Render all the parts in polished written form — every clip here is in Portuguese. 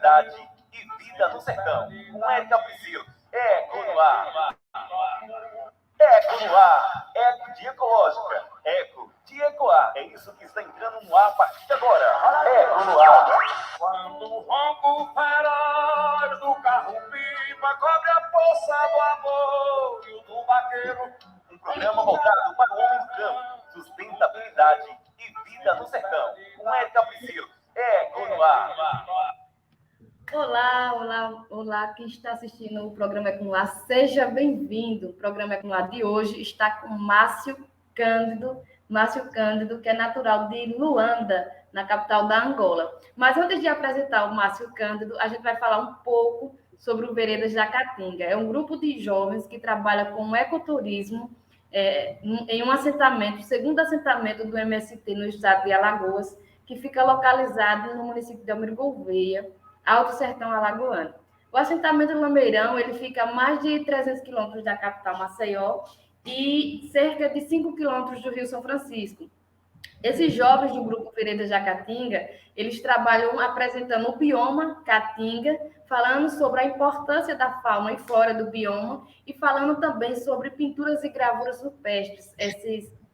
sustentabilidade e vida no sertão. Com Érica Priscila. Eco no ar. Eco no ar. Eco de ecológica. Eco de ecoar. É isso que está entrando no ar a partir de agora. Eco no ar. Quando o ronco feroz do carro-pipa cobre a poça do amor e o do vaqueiro. Um programa voltado para o homem do campo. Sustentabilidade e vida no sertão. Com Érica Priscila. Eco no ar. Olá, quem está assistindo o programa Eco no Ar, seja bem-vindo. O programa Eco no Ar de hoje está com Márcio Cândido, que é natural de Luanda, na capital da Angola. Mas antes de apresentar o Márcio Cândido, a gente vai falar um pouco sobre o Veredas da Caatinga. É um grupo de jovens que trabalha com ecoturismo em um assentamento, o segundo assentamento do MST no estado de Alagoas, que fica localizado no município de Almiro Gouveia, Alto Sertão Alagoano. O assentamento Lameirão, ele fica a mais de 300 quilômetros da capital Maceió e cerca de 5 quilômetros do Rio São Francisco. Esses jovens do grupo Veredas da Caatinga, eles trabalham apresentando o bioma Caatinga, falando sobre a importância da fauna e flora do bioma e falando também sobre pinturas e gravuras rupestres,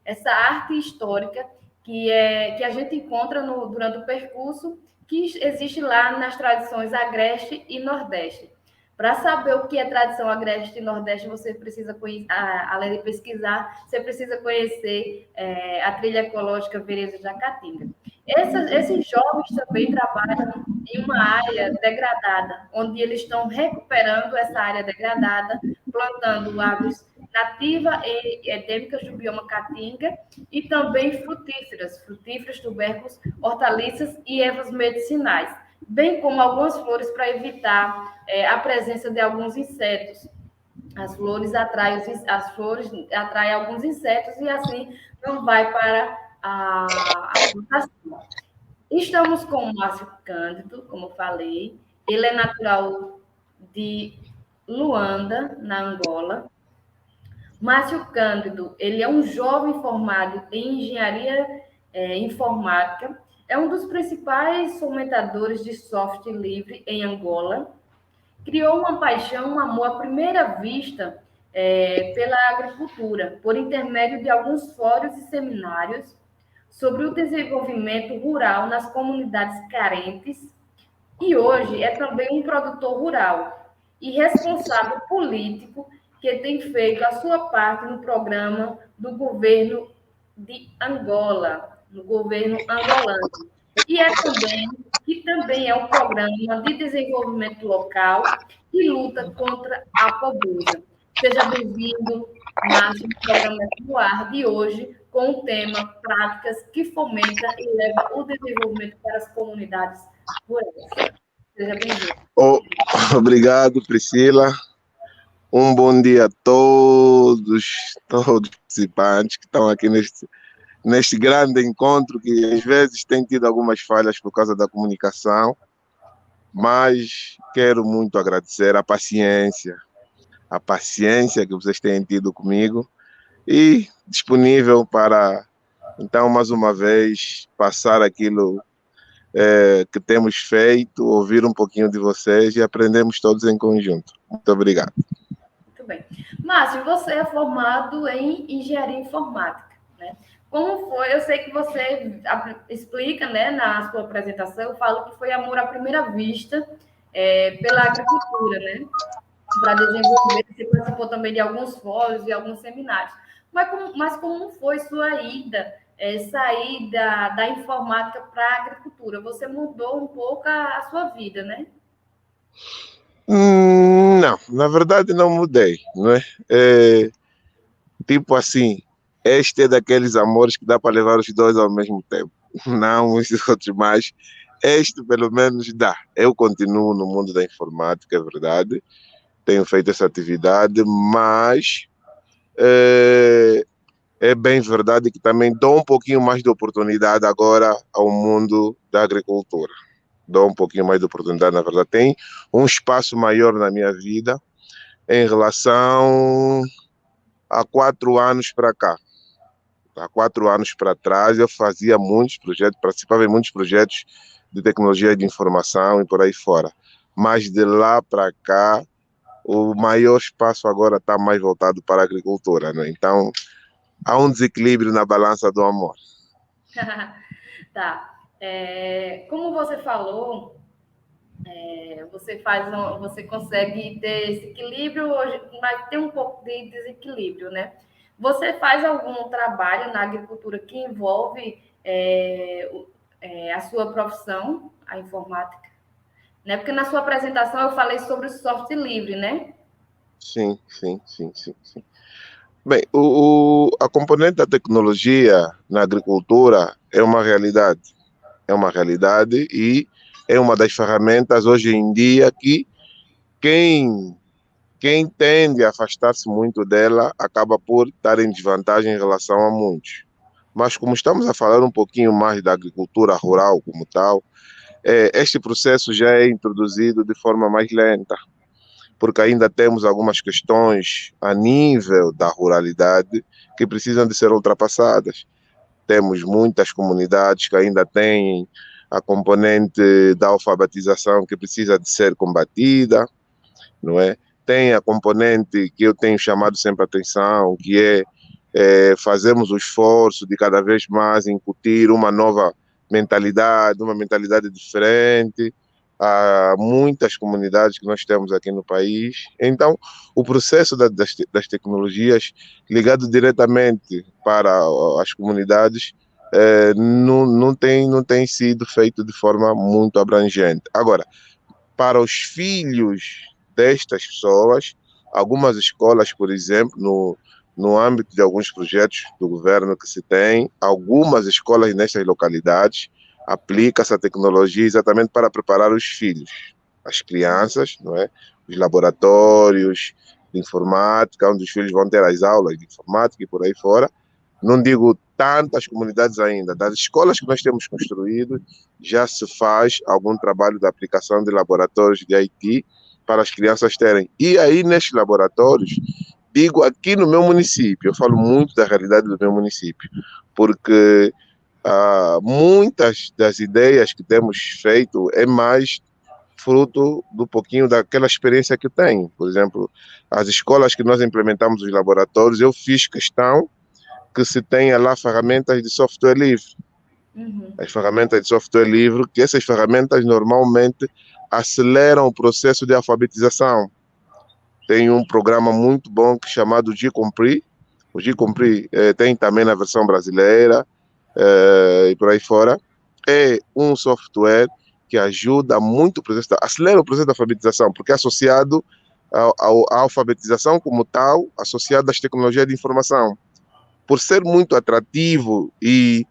essa arte histórica que a gente encontra durante o percurso, que existe lá nas tradições Agreste e Nordeste. Para saber o que é tradição Agreste e Nordeste, você precisa conhecer, além de pesquisar, você precisa conhecer a trilha ecológica Veredas da Caatinga. Esses jovens também trabalham em uma área degradada, onde eles estão recuperando essa área degradada, plantando árvores nativas e endêmicas do bioma Caatinga e também frutíferas, tubérculos, hortaliças e ervas medicinais, bem como algumas flores para evitar a presença de alguns insetos. As flores atraem alguns insetos e assim não vai para a plantação. Estamos com o Márcio Cândido, como eu falei. Ele é natural de Luanda, na Angola. Márcio Cândido, ele é um jovem formado em engenharia informática, é um dos principais fomentadores de software livre em Angola, criou uma paixão, um amor à primeira vista pela agricultura, por intermédio de alguns fóruns e seminários sobre o desenvolvimento rural nas comunidades carentes, e hoje é também um produtor rural e responsável político que tem feito a sua parte no programa do governo de Angola, no governo angolano. E também é um programa de desenvolvimento local e luta contra a pobreza. Seja bem-vindo, Márcio, no programa no ar de hoje, com o tema Práticas que fomenta e leva o desenvolvimento para as comunidades rurais. Seja bem-vindo. Obrigado, Priscila. Um bom dia a todos os participantes que estão aqui neste grande encontro, que às vezes tem tido algumas falhas por causa da comunicação, mas quero muito agradecer a paciência que vocês têm tido comigo e disponível para, então, mais uma vez, passar aquilo que temos feito, ouvir um pouquinho de vocês e aprendemos todos em conjunto. Muito obrigado. Muito bem. Márcio, você é formado em engenharia informática, né? Como foi? Eu sei que você explica, né, na sua apresentação, eu falo que foi amor à primeira vista pela agricultura, né? Para desenvolver, você participou também de alguns fóruns e alguns seminários. Mas como foi sua ida, sair da informática para a agricultura? Você mudou um pouco a sua vida, né? Não, na verdade não mudei, não é? Tipo assim, este é daqueles amores que dá para levar os dois ao mesmo tempo. Não os outros, mas este pelo menos dá. Eu continuo no mundo da informática, é verdade. Tenho feito essa atividade, mas é bem verdade que também dou um pouquinho mais de oportunidade agora ao mundo da agricultura. Dou um pouquinho mais de oportunidade, na verdade. Tem um espaço maior na minha vida em relação a 4 anos para cá. Há 4 anos para trás eu fazia muitos projetos, participava em muitos projetos de tecnologia de informação e por aí fora. Mas de lá para cá, o maior espaço agora está mais voltado para a agricultura, né? Então, há um desequilíbrio na balança do amor. Tá. Como você falou, você consegue ter esse equilíbrio hoje, mas tem um pouco de desequilíbrio, né? Você faz algum trabalho na agricultura que envolve a sua profissão, a informática? Né? Porque na sua apresentação eu falei sobre o software livre, né? Sim. Bem, a componente da tecnologia na agricultura é uma realidade. É uma realidade e é uma das ferramentas hoje em dia que quem tende a afastar-se muito dela acaba por estar em desvantagem em relação a muitos. Mas como estamos a falar um pouquinho mais da agricultura rural como tal, este processo já é introduzido de forma mais lenta, porque ainda temos algumas questões a nível da ruralidade que precisam de ser ultrapassadas. Temos muitas comunidades que ainda têm a componente da alfabetização que precisa de ser combatida, não é? Tem a componente que eu tenho chamado sempre a atenção, que fazermos o esforço de cada vez mais incutir uma nova mentalidade, uma mentalidade diferente. Há muitas comunidades que nós temos aqui no país. Então, o processo das tecnologias ligado diretamente para as comunidades não tem sido feito de forma muito abrangente. Agora, para os filhos destas pessoas, algumas escolas, por exemplo, no âmbito de alguns projetos do governo que se tem, algumas escolas nestas localidades aplicam essa tecnologia exatamente para preparar os filhos, as crianças, não é? Os laboratórios de informática, onde os filhos vão ter as aulas de informática e por aí fora. Não digo tantas comunidades ainda, das escolas que nós temos construído, já se faz algum trabalho de aplicação de laboratórios de IT para as crianças terem. E aí, nestes laboratórios, digo aqui no meu município, eu falo muito da realidade do meu município, porque muitas das ideias que temos feito é mais fruto do pouquinho daquela experiência que eu tenho. Por exemplo, as escolas que nós implementamos os laboratórios, eu fiz questão que se tenha lá ferramentas de software livre. As ferramentas de software livre, que essas ferramentas normalmente aceleram o processo de alfabetização. Tem um programa muito bom chamado Gcompris. O Gcompris tem também na versão brasileira e por aí fora. É um software que ajuda muito, acelera o processo de alfabetização, porque é associado à alfabetização como tal, associado às tecnologias de informação. Por ser muito atrativo e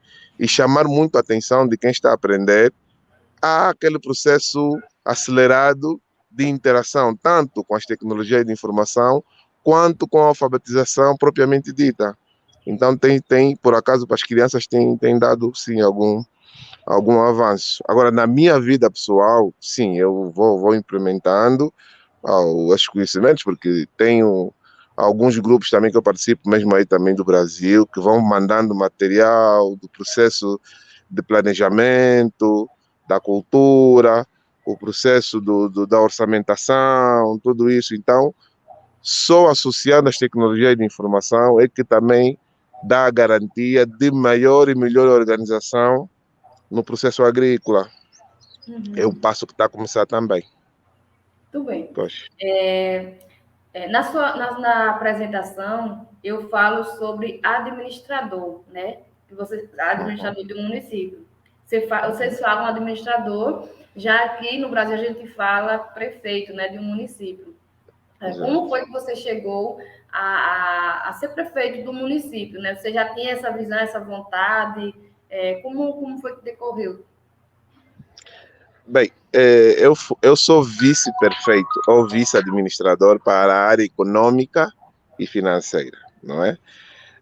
chamar muito a atenção de quem está a aprender, há aquele processo acelerado de interação, tanto com as tecnologias de informação, quanto com a alfabetização propriamente dita. Então, por acaso, para as crianças, tem dado, sim, algum avanço. Agora, na minha vida pessoal, sim, eu vou implementando os conhecimentos, porque tenho alguns grupos também que eu participo, mesmo aí também do Brasil, que vão mandando material do processo de planejamento, da cultura, o processo da orçamentação, tudo isso. Então, só associando as tecnologias de informação é que também dá a garantia de maior e melhor organização no processo agrícola. É um passo que está a começar também. Tudo bem. Poxa. Na apresentação, eu falo sobre administrador, né? Administrador de um município. Vocês falam administrador, já aqui no Brasil a gente fala prefeito, né, de um município. Como foi que você chegou a ser prefeito do município, né? Você já tinha essa visão, essa vontade? Como foi que decorreu? Bem, eu sou vice-prefeito ou vice-administrador para a área econômica e financeira, não é?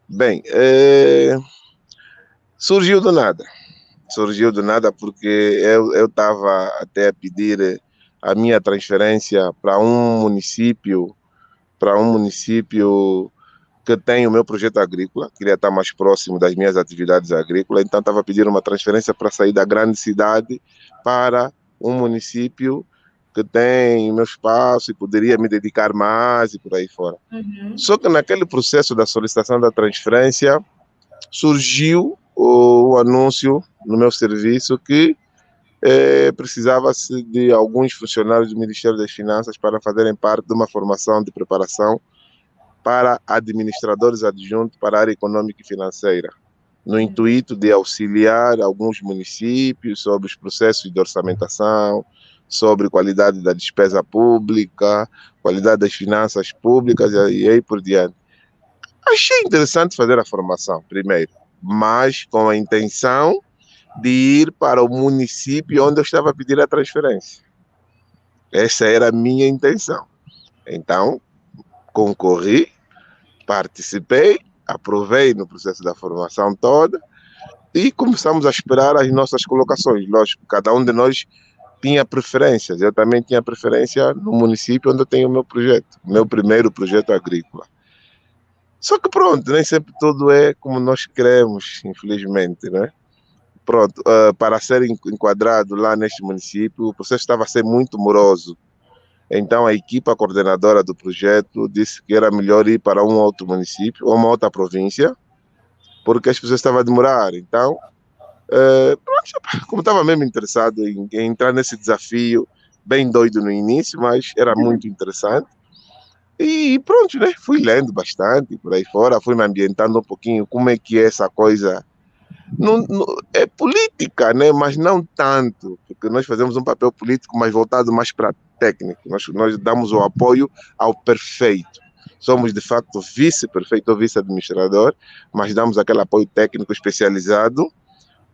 Bem, surgiu do nada porque eu estava até a pedir a minha transferência para um município que tem o meu projeto agrícola, queria estar mais próximo das minhas atividades agrícolas, então estava a pedir uma transferência para sair da grande cidade para um município que tem meu espaço e poderia me dedicar mais e por aí fora. Só que naquele processo da solicitação da transferência, surgiu o anúncio no meu serviço que precisava-se de alguns funcionários do Ministério das Finanças para fazerem parte de uma formação de preparação para administradores adjuntos para a área econômica e financeira, no intuito de auxiliar alguns municípios sobre os processos de orçamentação, sobre qualidade da despesa pública, qualidade das finanças públicas e aí por diante. Achei interessante fazer a formação, primeiro, mas com a intenção de ir para o município onde eu estava a pedir a transferência. Essa era a minha intenção. Então, concorri, participei, aprovei no processo da formação toda e começamos a esperar as nossas colocações. Lógico, cada um de nós tinha preferências. Eu também tinha preferência no município onde eu tenho o meu projeto, meu primeiro projeto agrícola. Só que pronto, nem sempre tudo é como nós queremos, infelizmente, né? Pronto, para ser enquadrado lá neste município, o processo estava a ser muito moroso. Então, a equipa coordenadora do projeto disse que era melhor ir para um outro município, ou uma outra província, porque as pessoas estavam a demorar. Então, como estava mesmo interessado em entrar nesse desafio, bem doido no início, mas era muito interessante. E pronto, né? Fui lendo bastante por aí fora, fui me ambientando um pouquinho como é que é essa coisa. É política, né? Mas não tanto, porque nós fazemos um papel político, mas voltado mais para técnico. Nós damos o apoio ao perfeito. Somos, de facto, vice-prefeito ou vice-administrador, mas damos aquele apoio técnico especializado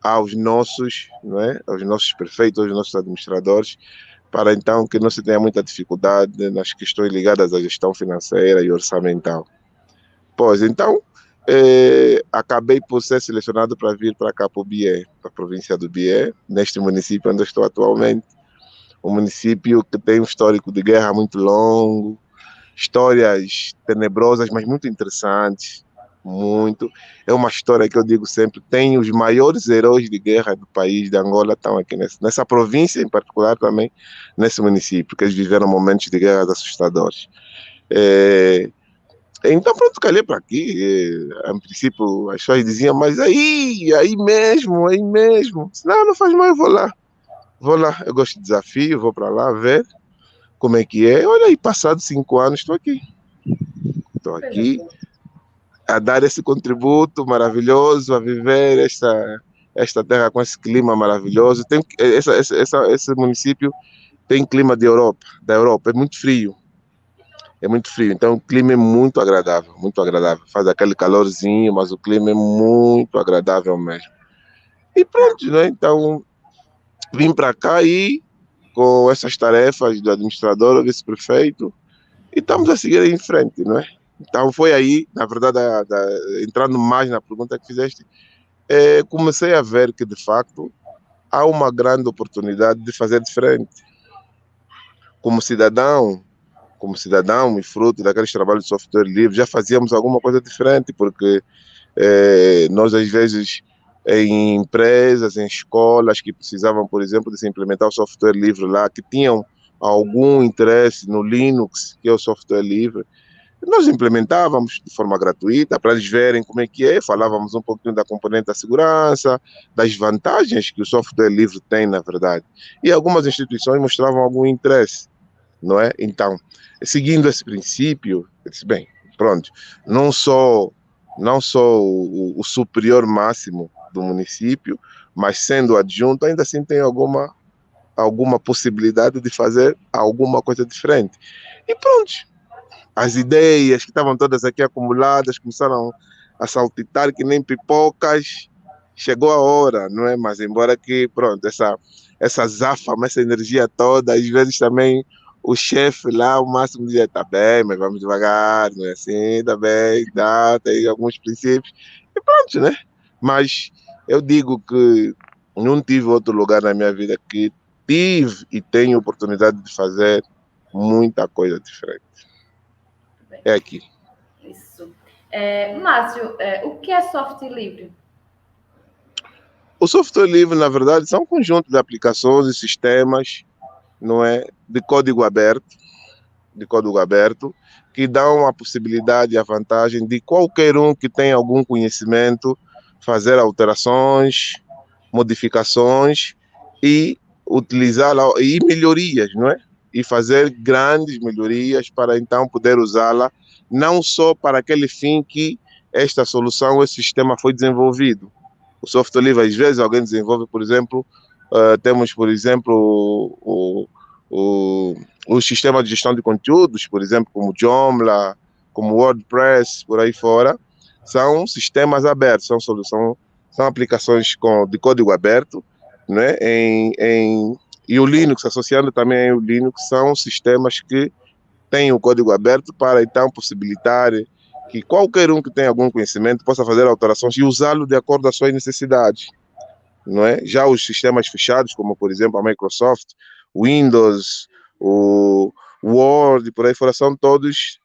aos nossos, né? Aos nossos prefeitos, aos nossos administradores, para então que não se tenha muita dificuldade nas questões ligadas à gestão financeira e orçamental. Pois, então, acabei por ser selecionado para vir para cá, para o Bié, para a província do Bié, neste município onde eu estou atualmente. Um município que tem um histórico de guerra muito longo, histórias tenebrosas, mas muito interessantes, muito. É uma história que eu digo sempre, tem os maiores heróis de guerra do país, de Angola, estão aqui nessa província em particular também, nesse município, que eles viveram momentos de guerra assustadores. Então, pronto, calhei para aqui. A princípio, as pessoas diziam, mas aí mesmo, aí mesmo. Não, não faz mal, eu vou lá. Vou lá, eu gosto de desafio, vou para lá ver como é que é. Olha aí, passados 5 anos, estou aqui. Estou aqui a dar esse contributo maravilhoso, a viver esta terra com esse clima maravilhoso. Esse município tem clima da Europa, é muito frio. É muito frio, então o clima é muito agradável, muito agradável. Faz aquele calorzinho, mas o clima é muito agradável mesmo. E pronto, né? Então vim para cá e com essas tarefas do administrador, vice-prefeito, e estamos a seguir em frente, não é? Então foi aí, na verdade, entrando mais na pergunta que fizeste, comecei a ver que de facto há uma grande oportunidade de fazer diferente. Como cidadão e fruto daqueles trabalhos de software livre, já fazíamos alguma coisa diferente, porque nós, às vezes, em empresas, em escolas que precisavam, por exemplo, de se implementar o software livre lá, que tinham algum interesse no Linux, que é o software livre, nós implementávamos de forma gratuita para eles verem como é que é, falávamos um pouquinho da componente da segurança, das vantagens que o software livre tem, na verdade. E algumas instituições mostravam algum interesse, não é? Então, seguindo esse princípio, eu disse, bem, pronto, não sou o superior máximo do município, mas sendo adjunto, ainda assim tenho alguma possibilidade de fazer alguma coisa diferente. E pronto, as ideias que estavam todas aqui acumuladas começaram a saltitar que nem pipocas. Chegou a hora, não é? Mas embora que, pronto, essa záfama, essa energia toda, às vezes também o chefe lá, o máximo dizia, tá bem, mas vamos devagar, não é assim, tá bem, tá, tem alguns princípios, e pronto, né? Mas eu digo que não tive outro lugar na minha vida que tive e tenho oportunidade de fazer muita coisa diferente. É aqui. Isso. Márcio, o que é software livre? O software livre, na verdade, são um conjunto de aplicações e sistemas, não é, de código aberto, que dão a possibilidade e a vantagem de qualquer um que tenha algum conhecimento fazer alterações, modificações e utilizá-la e melhorias, não é? E fazer grandes melhorias para então poder usá-la não só para aquele fim que esta solução, esse sistema foi desenvolvido. O software livre, às vezes, alguém desenvolve, por exemplo, temos, por exemplo, o sistema de gestão de conteúdos, por exemplo, como Joomla, como WordPress, por aí fora, são sistemas abertos, são aplicações de código aberto, né? E o Linux, associando também o Linux, são sistemas que têm o código aberto para, então, possibilitar que qualquer um que tenha algum conhecimento possa fazer alterações e usá-lo de acordo com as suas necessidades, não é? Já os sistemas fechados, como, por exemplo, a Microsoft, Windows, o Word, por aí fora, são todos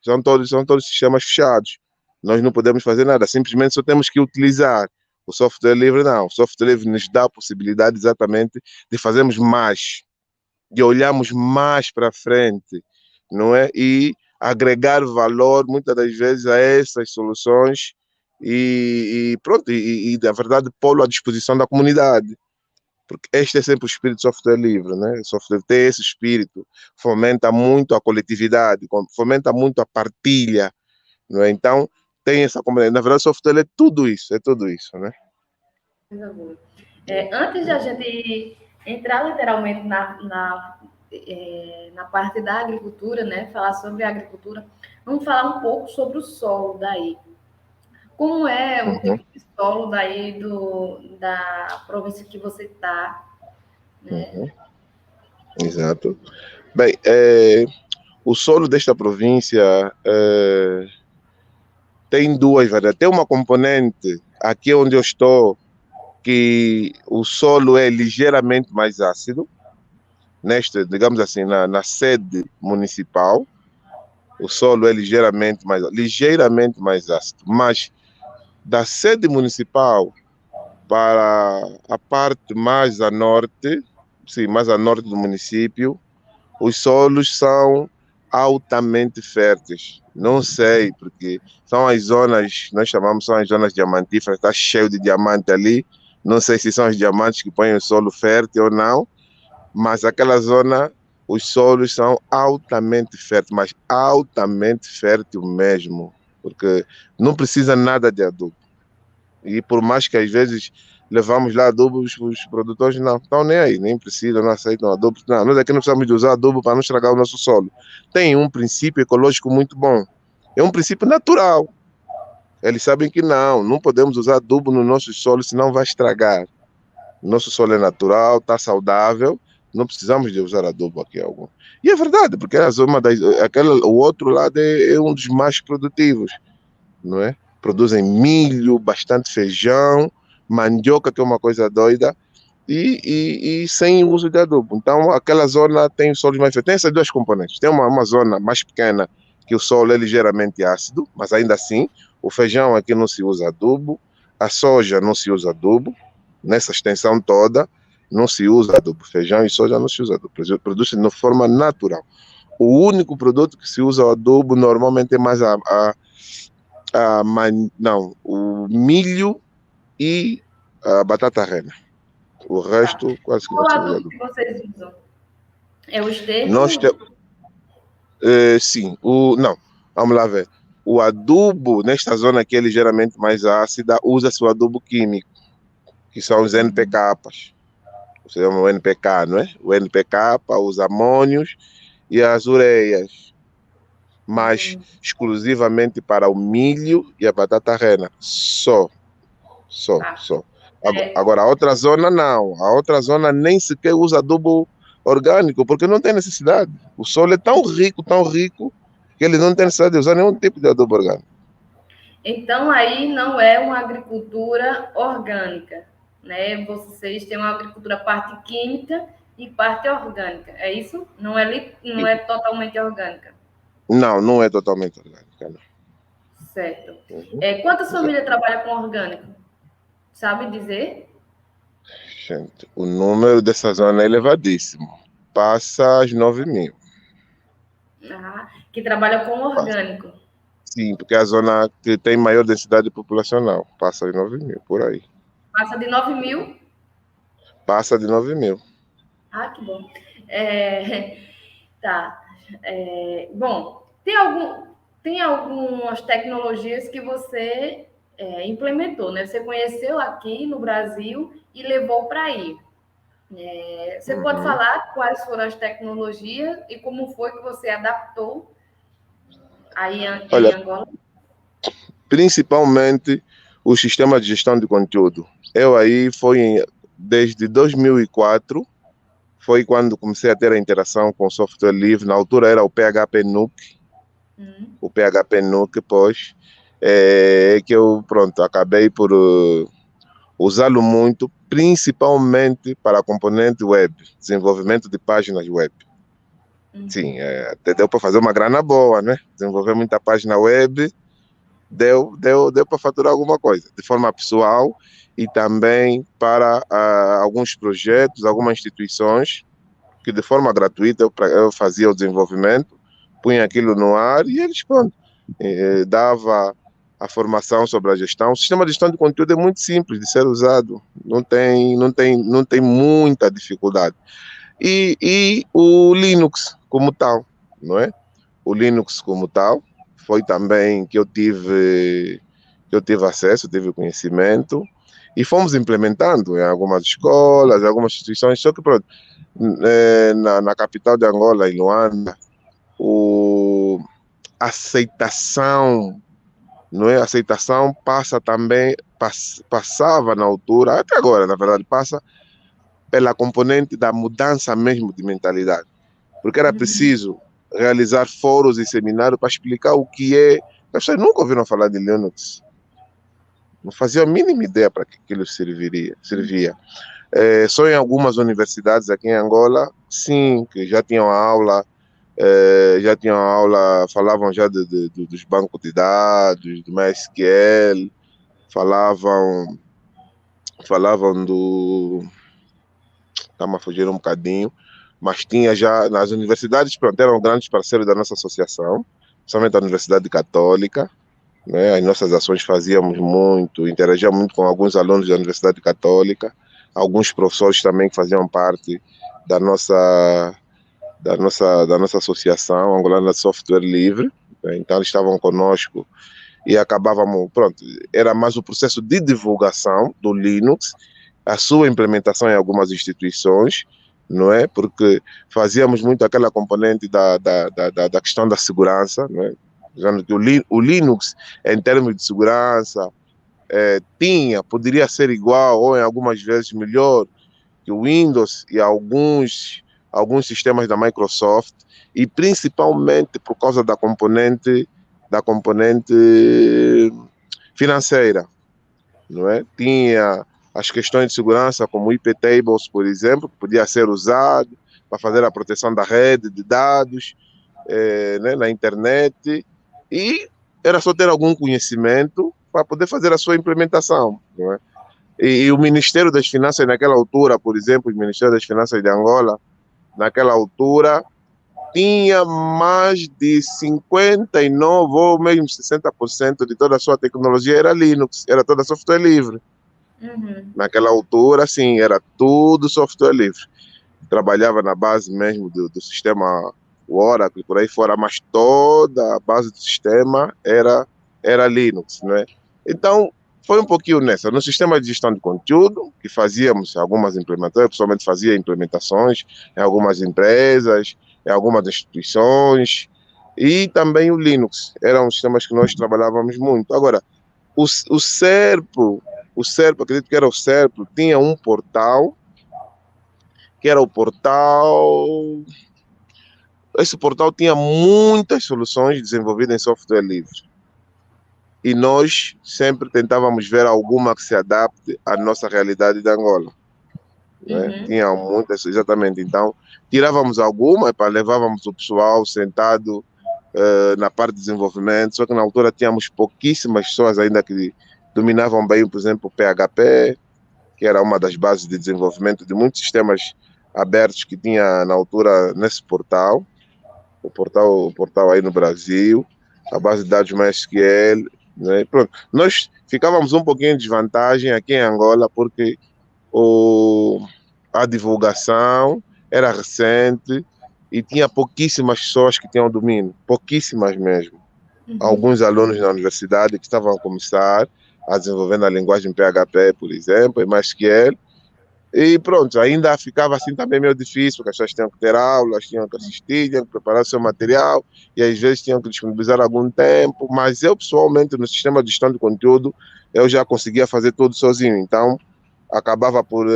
sistemas fechados. Nós não podemos fazer nada, simplesmente só temos que utilizar. O software livre não. O software livre nos dá a possibilidade exatamente de fazermos mais, de olharmos mais para frente, não é? E agregar valor, muitas das vezes, a essas soluções pronto, na verdade, pô-lo à disposição da comunidade. Porque este é sempre o espírito do software livre, né? O software tem esse espírito, fomenta muito a coletividade, fomenta muito a partilha, não é? Então, tem essa comunidade. Na verdade, o software é tudo isso, né? Antes de a gente entrar literalmente na parte da agricultura, né? Falar sobre a agricultura, vamos falar um pouco sobre o solo daí. Como é o tipo de solo daí da província que você está, né? Exato. Bem, o solo desta província tem duas variedades. Tem uma componente aqui onde eu estou, que o solo é ligeiramente mais ácido, digamos assim, na sede municipal, o solo é ligeiramente mais ácido, mas da sede municipal para a parte mais a norte, sim, mais a norte do município, os solos são altamente férteis. Não sei, porque são as zonas, nós chamamos, são as zonas diamantíferas, está cheio de diamante ali. Não sei se são os diamantes que põem o solo fértil ou não, mas aquela zona, os solos são altamente férteis, mas altamente fértil mesmo, porque não precisa nada de adubo. E por mais que às vezes levamos lá adubo, os produtores não estão nem aí, nem precisam, não aceitam adubo. Não, nós aqui não precisamos de usar adubo para não estragar o nosso solo. Tem um princípio ecológico muito bom. É um princípio natural. Eles sabem que não podemos usar adubo no nosso solo, senão vai estragar. Nosso solo é natural, está saudável, não precisamos de usar adubo aqui algum. E é verdade, porque o outro lado é um dos mais produtivos, não é? Produzem milho, bastante feijão, mandioca, que é uma coisa doida, e sem uso de adubo. Então, aquela zona tem solos mais férteis. Tem essas duas componentes. Tem uma zona mais pequena, que o solo é ligeiramente ácido, mas ainda assim, o feijão aqui não se usa adubo, a soja não se usa adubo, nessa extensão toda, não se usa adubo. Feijão e soja não se usa adubo, produz-se de forma natural. O único produto que se usa adubo normalmente é mais o milho e a batata rena. O resto, quase que não Qual se usa adubo adubo. que vocês usam? É o esterco? Nós sim, não, vamos lá ver. O adubo, nesta zona que é ligeiramente mais ácida, usa-se o adubo químico, que são os NPKs. Você chama o NPK, não é? O NPK, os amônios e as ureias, mas exclusivamente para o milho e a batata rena. Só. Agora, a outra zona não. A outra zona nem sequer usa adubo orgânico, porque não tem necessidade. O solo é tão rico, que ele não tem necessidade de usar nenhum tipo de adubo orgânico. Então, aí não é uma agricultura orgânica, né? Vocês têm uma agricultura parte química e parte orgânica, é isso? Não é totalmente orgânica? Não é totalmente orgânica, não. Certo. Uhum. Quantas famílias trabalham com orgânico? Sabe dizer? Gente, o número dessa zona é elevadíssimo. Passa as 9.000. Que trabalham com Passa. orgânico. Sim, porque é a zona que tem maior densidade populacional. Passa de 9.000, por aí. Passa de 9.000? Passa de 9.000. Que bom. Tá. Bom, tem algumas tecnologias que você implementou, né? Você conheceu aqui no Brasil e levou para aí. Você pode falar quais foram as tecnologias e como foi que você adaptou aí em Olha, Angola? principalmente o sistema de gestão de conteúdo. Eu aí desde 2004, foi quando comecei a ter a interação com o software livre. Na altura era o PHP Nuke, o PHP Nuke, pois, que eu, pronto, acabei por usá-lo muito, principalmente para a componente web, desenvolvimento de páginas web. Sim, até deu para fazer uma grana boa, né? Desenvolver muita página web, deu para faturar alguma coisa, de forma pessoal e também para alguns projetos, algumas instituições, que de forma gratuita eu fazia o desenvolvimento, punha aquilo no ar e eles, pronto, dava a formação sobre a gestão. O sistema de gestão de conteúdo é muito simples de ser usado, não tem muita dificuldade. E o Linux como tal, não é? O Linux como tal foi também que eu tive acesso, tive conhecimento e fomos implementando em algumas escolas, em algumas instituições, só que pronto, na capital de Angola, em Luanda, a aceitação, não é? A aceitação passava na altura, até agora, na verdade, passa pela componente da mudança mesmo de mentalidade. Porque era preciso realizar fóruns e seminários para explicar o que é. As pessoas nunca ouviram falar de Linux. Não faziam a mínima ideia para que aquilo servia. Só em algumas universidades aqui em Angola, sim, que já tinham aula, falavam já dos bancos de dados, do MySQL, falavam do... Estamos a fugir um bocadinho, mas tinha já nas universidades, pronto, eram grandes parceiros da nossa associação, principalmente a Universidade Católica, né? As nossas ações fazíamos muito, interagíamos muito com alguns alunos da Universidade Católica, alguns professores também que faziam parte da nossa associação angolana de software livre, né? Então eles estavam conosco e acabávamos, pronto, era mais o processo de divulgação do Linux, a sua implementação em algumas instituições, não é? Porque fazíamos muito aquela componente da questão da segurança, não é? Dizendo que o Linux, em termos de segurança, poderia ser igual ou em algumas vezes melhor que o Windows e alguns sistemas da Microsoft, e principalmente por causa da componente financeira, não é? Tinha as questões de segurança, como o IP Tables, por exemplo, que podia ser usado para fazer a proteção da rede de dados, né, na internet, e era só ter algum conhecimento para poder fazer a sua implementação, não é? E o Ministério das Finanças naquela altura, por exemplo, o Ministério das Finanças de Angola, naquela altura, tinha mais de 59% ou mesmo 60% de toda a sua tecnologia era Linux, era toda software livre. Naquela altura, sim, era tudo software livre. Trabalhava na base mesmo do sistema Oracle, por aí fora, mas toda a base do sistema era Linux, né? Então, foi um pouquinho nessa. No sistema de gestão de conteúdo, que fazíamos algumas implementações, eu pessoalmente fazia implementações em algumas empresas, em algumas instituições, e também o Linux. Eram sistemas que nós trabalhávamos muito. Agora, o Serpo, acredito que era o Serpo, tinha um portal, que era o portal... Esse portal tinha muitas soluções desenvolvidas em software livre. E nós sempre tentávamos ver alguma que se adapte à nossa realidade de Angola. Né? Tinha muitas, exatamente. Então, tirávamos alguma, levávamos o pessoal sentado na parte de desenvolvimento, só que na altura tínhamos pouquíssimas pessoas ainda que dominavam bem, por exemplo, o PHP, que era uma das bases de desenvolvimento de muitos sistemas abertos que tinha na altura nesse portal, o portal aí no Brasil, a base de dados MySQL, né? Pronto. Nós ficávamos um pouquinho em desvantagem aqui em Angola, porque a divulgação era recente e tinha pouquíssimas pessoas que tinham domínio, pouquíssimas mesmo. Alguns alunos na universidade que estavam a começar a desenvolver na linguagem PHP, por exemplo, e MySQL, e pronto, ainda ficava assim também meio difícil, porque as pessoas tinham que ter aulas, tinham que assistir, tinham que preparar o seu material, e às vezes tinham que disponibilizar algum tempo, mas eu pessoalmente no sistema de gestão de conteúdo, eu já conseguia fazer tudo sozinho, então acabava por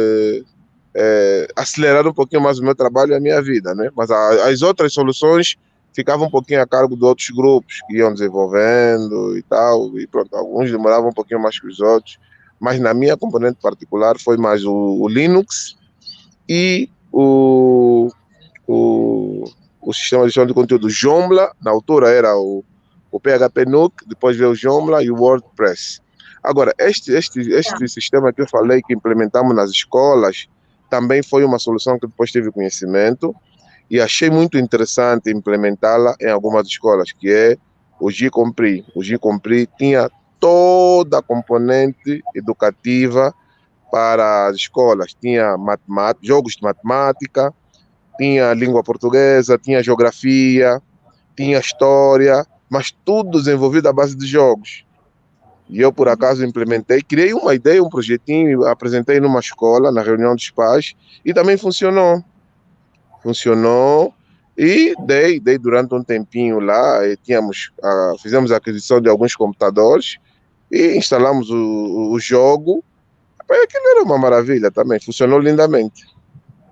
acelerar um pouquinho mais o meu trabalho e a minha vida, né? Mas as outras soluções ficavam um pouquinho a cargo de outros grupos que iam desenvolvendo e tal, e pronto, alguns demoravam um pouquinho mais que os outros, mas na minha componente particular foi mais o Linux e o sistema de gestão de conteúdo Joomla, na altura era o PHP Nuke, depois veio o Joomla e o WordPress. Agora, este sistema que eu falei que implementamos nas escolas, também foi uma solução que depois tive conhecimento e achei muito interessante implementá-la em algumas escolas, que é o Gcompris. O Gcompris tinha toda a componente educativa para as escolas. Tinha jogos de matemática, tinha língua portuguesa, tinha geografia, tinha história, mas tudo desenvolvido à base de jogos. E eu, por acaso, implementei, criei uma ideia, um projetinho, apresentei numa escola, na reunião dos pais, e também funcionou. Funcionou e dei durante um tempinho lá, e fizemos a aquisição de alguns computadores e instalamos o jogo. Aquilo era uma maravilha também, funcionou lindamente.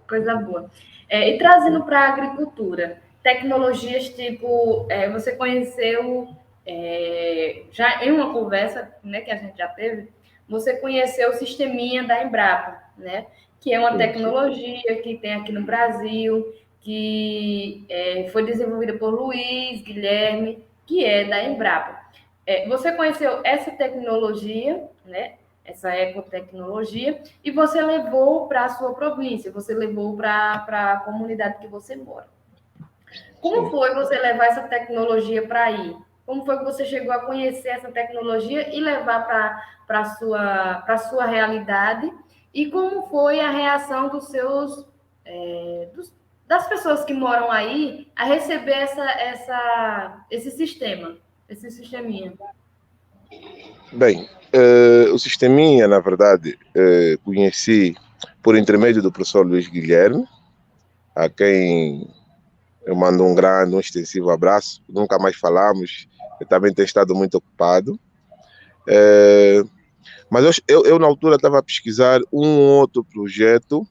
Coisa boa. E trazendo para a agricultura, tecnologias tipo, você conheceu, já em uma conversa, né, que a gente já teve, você conheceu o sisteminha da Embrapa, né, que é uma tecnologia que tem aqui no Brasil, que foi desenvolvida por Luiz Guilherme, que é da Embrapa. Você conheceu essa tecnologia, né, essa ecotecnologia, e você levou para a sua província, você levou para a comunidade que você mora. Como foi você levar essa tecnologia para aí? Como foi que você chegou a conhecer essa tecnologia e levar para a sua realidade? E como foi a reação dos seus das pessoas que moram aí a receber esse sisteminha? Bem, o sisteminha, na verdade, conheci por intermédio do professor Luiz Guilherme, a quem eu mando um extensivo abraço. Nunca mais falamos, eu também tenho estado muito ocupado. Mas eu na altura estava a pesquisar um outro projeto,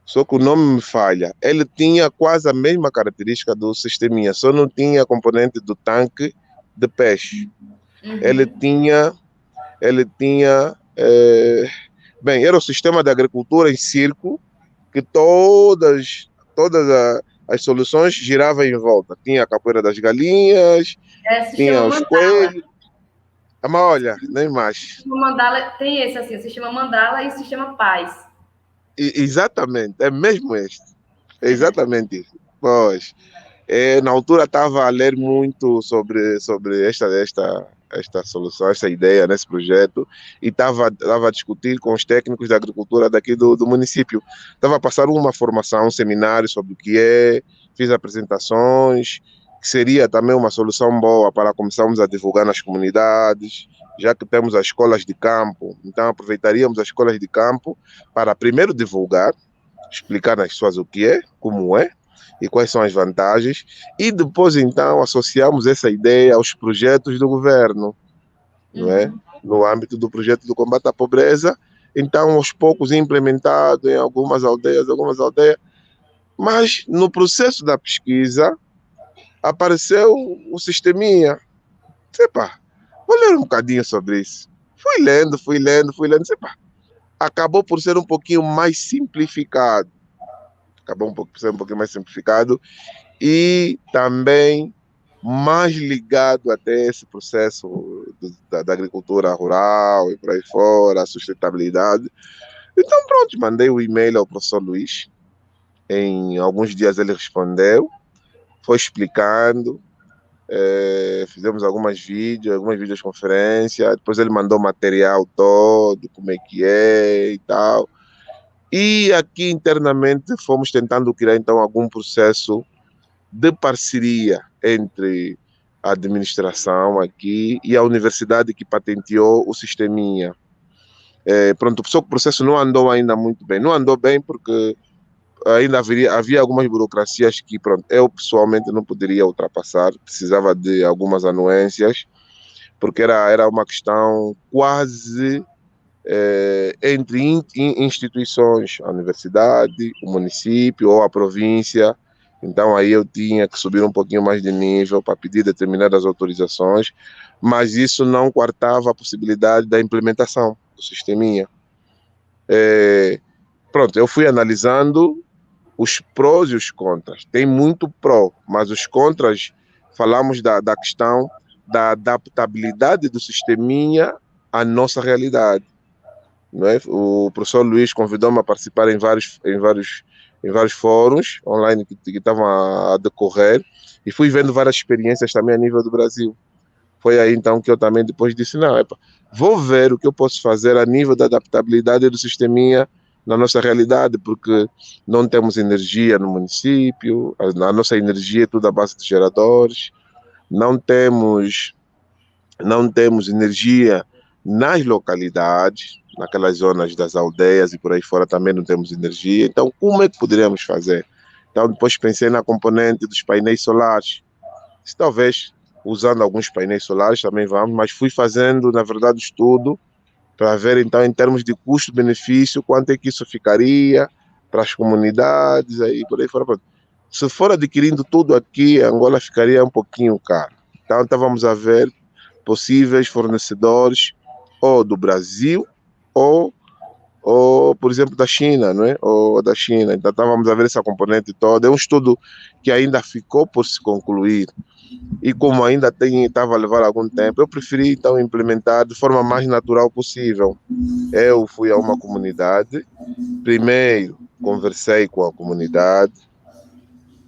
só que o nome me falha. Ele tinha quase a mesma característica do sisteminha, só não tinha a componente do tanque de peixe. Ele tinha bem, era o sistema de agricultura em circo, que todas as soluções giravam em volta. Tinha a capoeira das galinhas, tinha os coelhos. Mas olha, nem mais. O Mandala tem esse assim, o sistema Mandala e o sistema Paz. Exatamente, é mesmo este. É exatamente isso. Pois, na altura estava a ler muito sobre esta solução, esta ideia nesse projeto, e estava a discutir com os técnicos da agricultura daqui do município. Estava a passar uma formação, um seminário sobre o que é, fiz apresentações, que seria também uma solução boa para começarmos a divulgar nas comunidades, já que temos as escolas de campo. Então aproveitaríamos as escolas de campo para primeiro divulgar, explicar às pessoas o que é, como é, e quais são as vantagens, e depois então associamos essa ideia aos projetos do governo, não é? No âmbito do projeto do combate à pobreza, então aos poucos implementado em algumas aldeias, mas no processo da pesquisa apareceu o sisteminha. Sepa, vou ler um bocadinho sobre isso. Fui lendo, sepa, acabou por ser um pouquinho mais simplificado. Acabou por ser um pouquinho mais simplificado e também mais ligado até esse processo da agricultura rural e por aí fora, a sustentabilidade. Então, pronto, mandei o e-mail ao professor Luís. Em alguns dias ele respondeu, foi explicando, fizemos algumas videoconferências, depois ele mandou o material todo, como é que é e tal. E aqui internamente fomos tentando criar então algum processo de parceria entre a administração aqui e a universidade que patenteou o sisteminha. Pronto, só que o processo não andou ainda muito bem. Não andou bem porque ainda havia algumas burocracias que, pronto, eu pessoalmente não poderia ultrapassar, precisava de algumas anuências, porque era uma questão quase entre instituições, a universidade, o município ou a província. Então aí eu tinha que subir um pouquinho mais de nível para pedir determinadas autorizações, mas isso não coartava a possibilidade da implementação do sisteminha. Pronto, eu fui analisando os prós e os contras. Tem muito pró, mas os contras, falamos da questão da adaptabilidade do sisteminha à nossa realidade. Não é? O professor Luís convidou-me a participar em vários fóruns online que estavam a decorrer e fui vendo várias experiências também a nível do Brasil. Foi aí então que eu também depois disse, não, vou ver o que eu posso fazer a nível da adaptabilidade do sisteminha na nossa realidade, porque não temos energia no município, a nossa energia é tudo à base de geradores, não temos energia nas localidades, naquelas zonas das aldeias e por aí fora também não temos energia. Então, como é que poderíamos fazer? Então, depois pensei na componente dos painéis solares. Se talvez, usando alguns painéis solares também vamos, mas fui fazendo, na verdade, estudo para ver, então, em termos de custo-benefício, quanto é que isso ficaria para as comunidades e por aí fora. Se for adquirindo tudo aqui, Angola ficaria um pouquinho caro. Então, estávamos a ver possíveis fornecedores ou do Brasil ou, por exemplo, da China, não é? Ou da China. Então, estávamos a ver essa componente toda. É um estudo que ainda ficou por se concluir. E como ainda estava a levar algum tempo, eu preferi, então, implementar de forma mais natural possível. Eu fui a uma comunidade, primeiro conversei com a comunidade,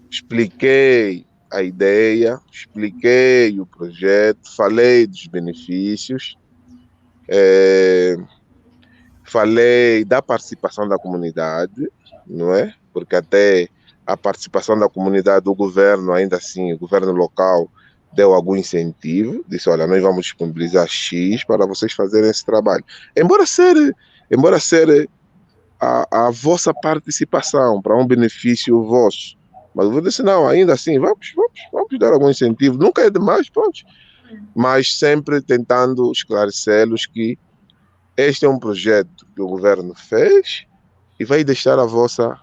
expliquei a ideia, expliquei o projeto, falei dos benefícios, falei da participação da comunidade, não é? Porque até a participação da comunidade, o governo, ainda assim, o governo local deu algum incentivo, disse, olha, nós vamos disponibilizar X para vocês fazerem esse trabalho. Embora ser a vossa participação para um benefício vosso, mas eu vou dizer, não, ainda assim, vamos dar algum incentivo, nunca é demais, pronto, mas sempre tentando esclarecer-los que este é um projeto que o governo fez e vai deixar a vossa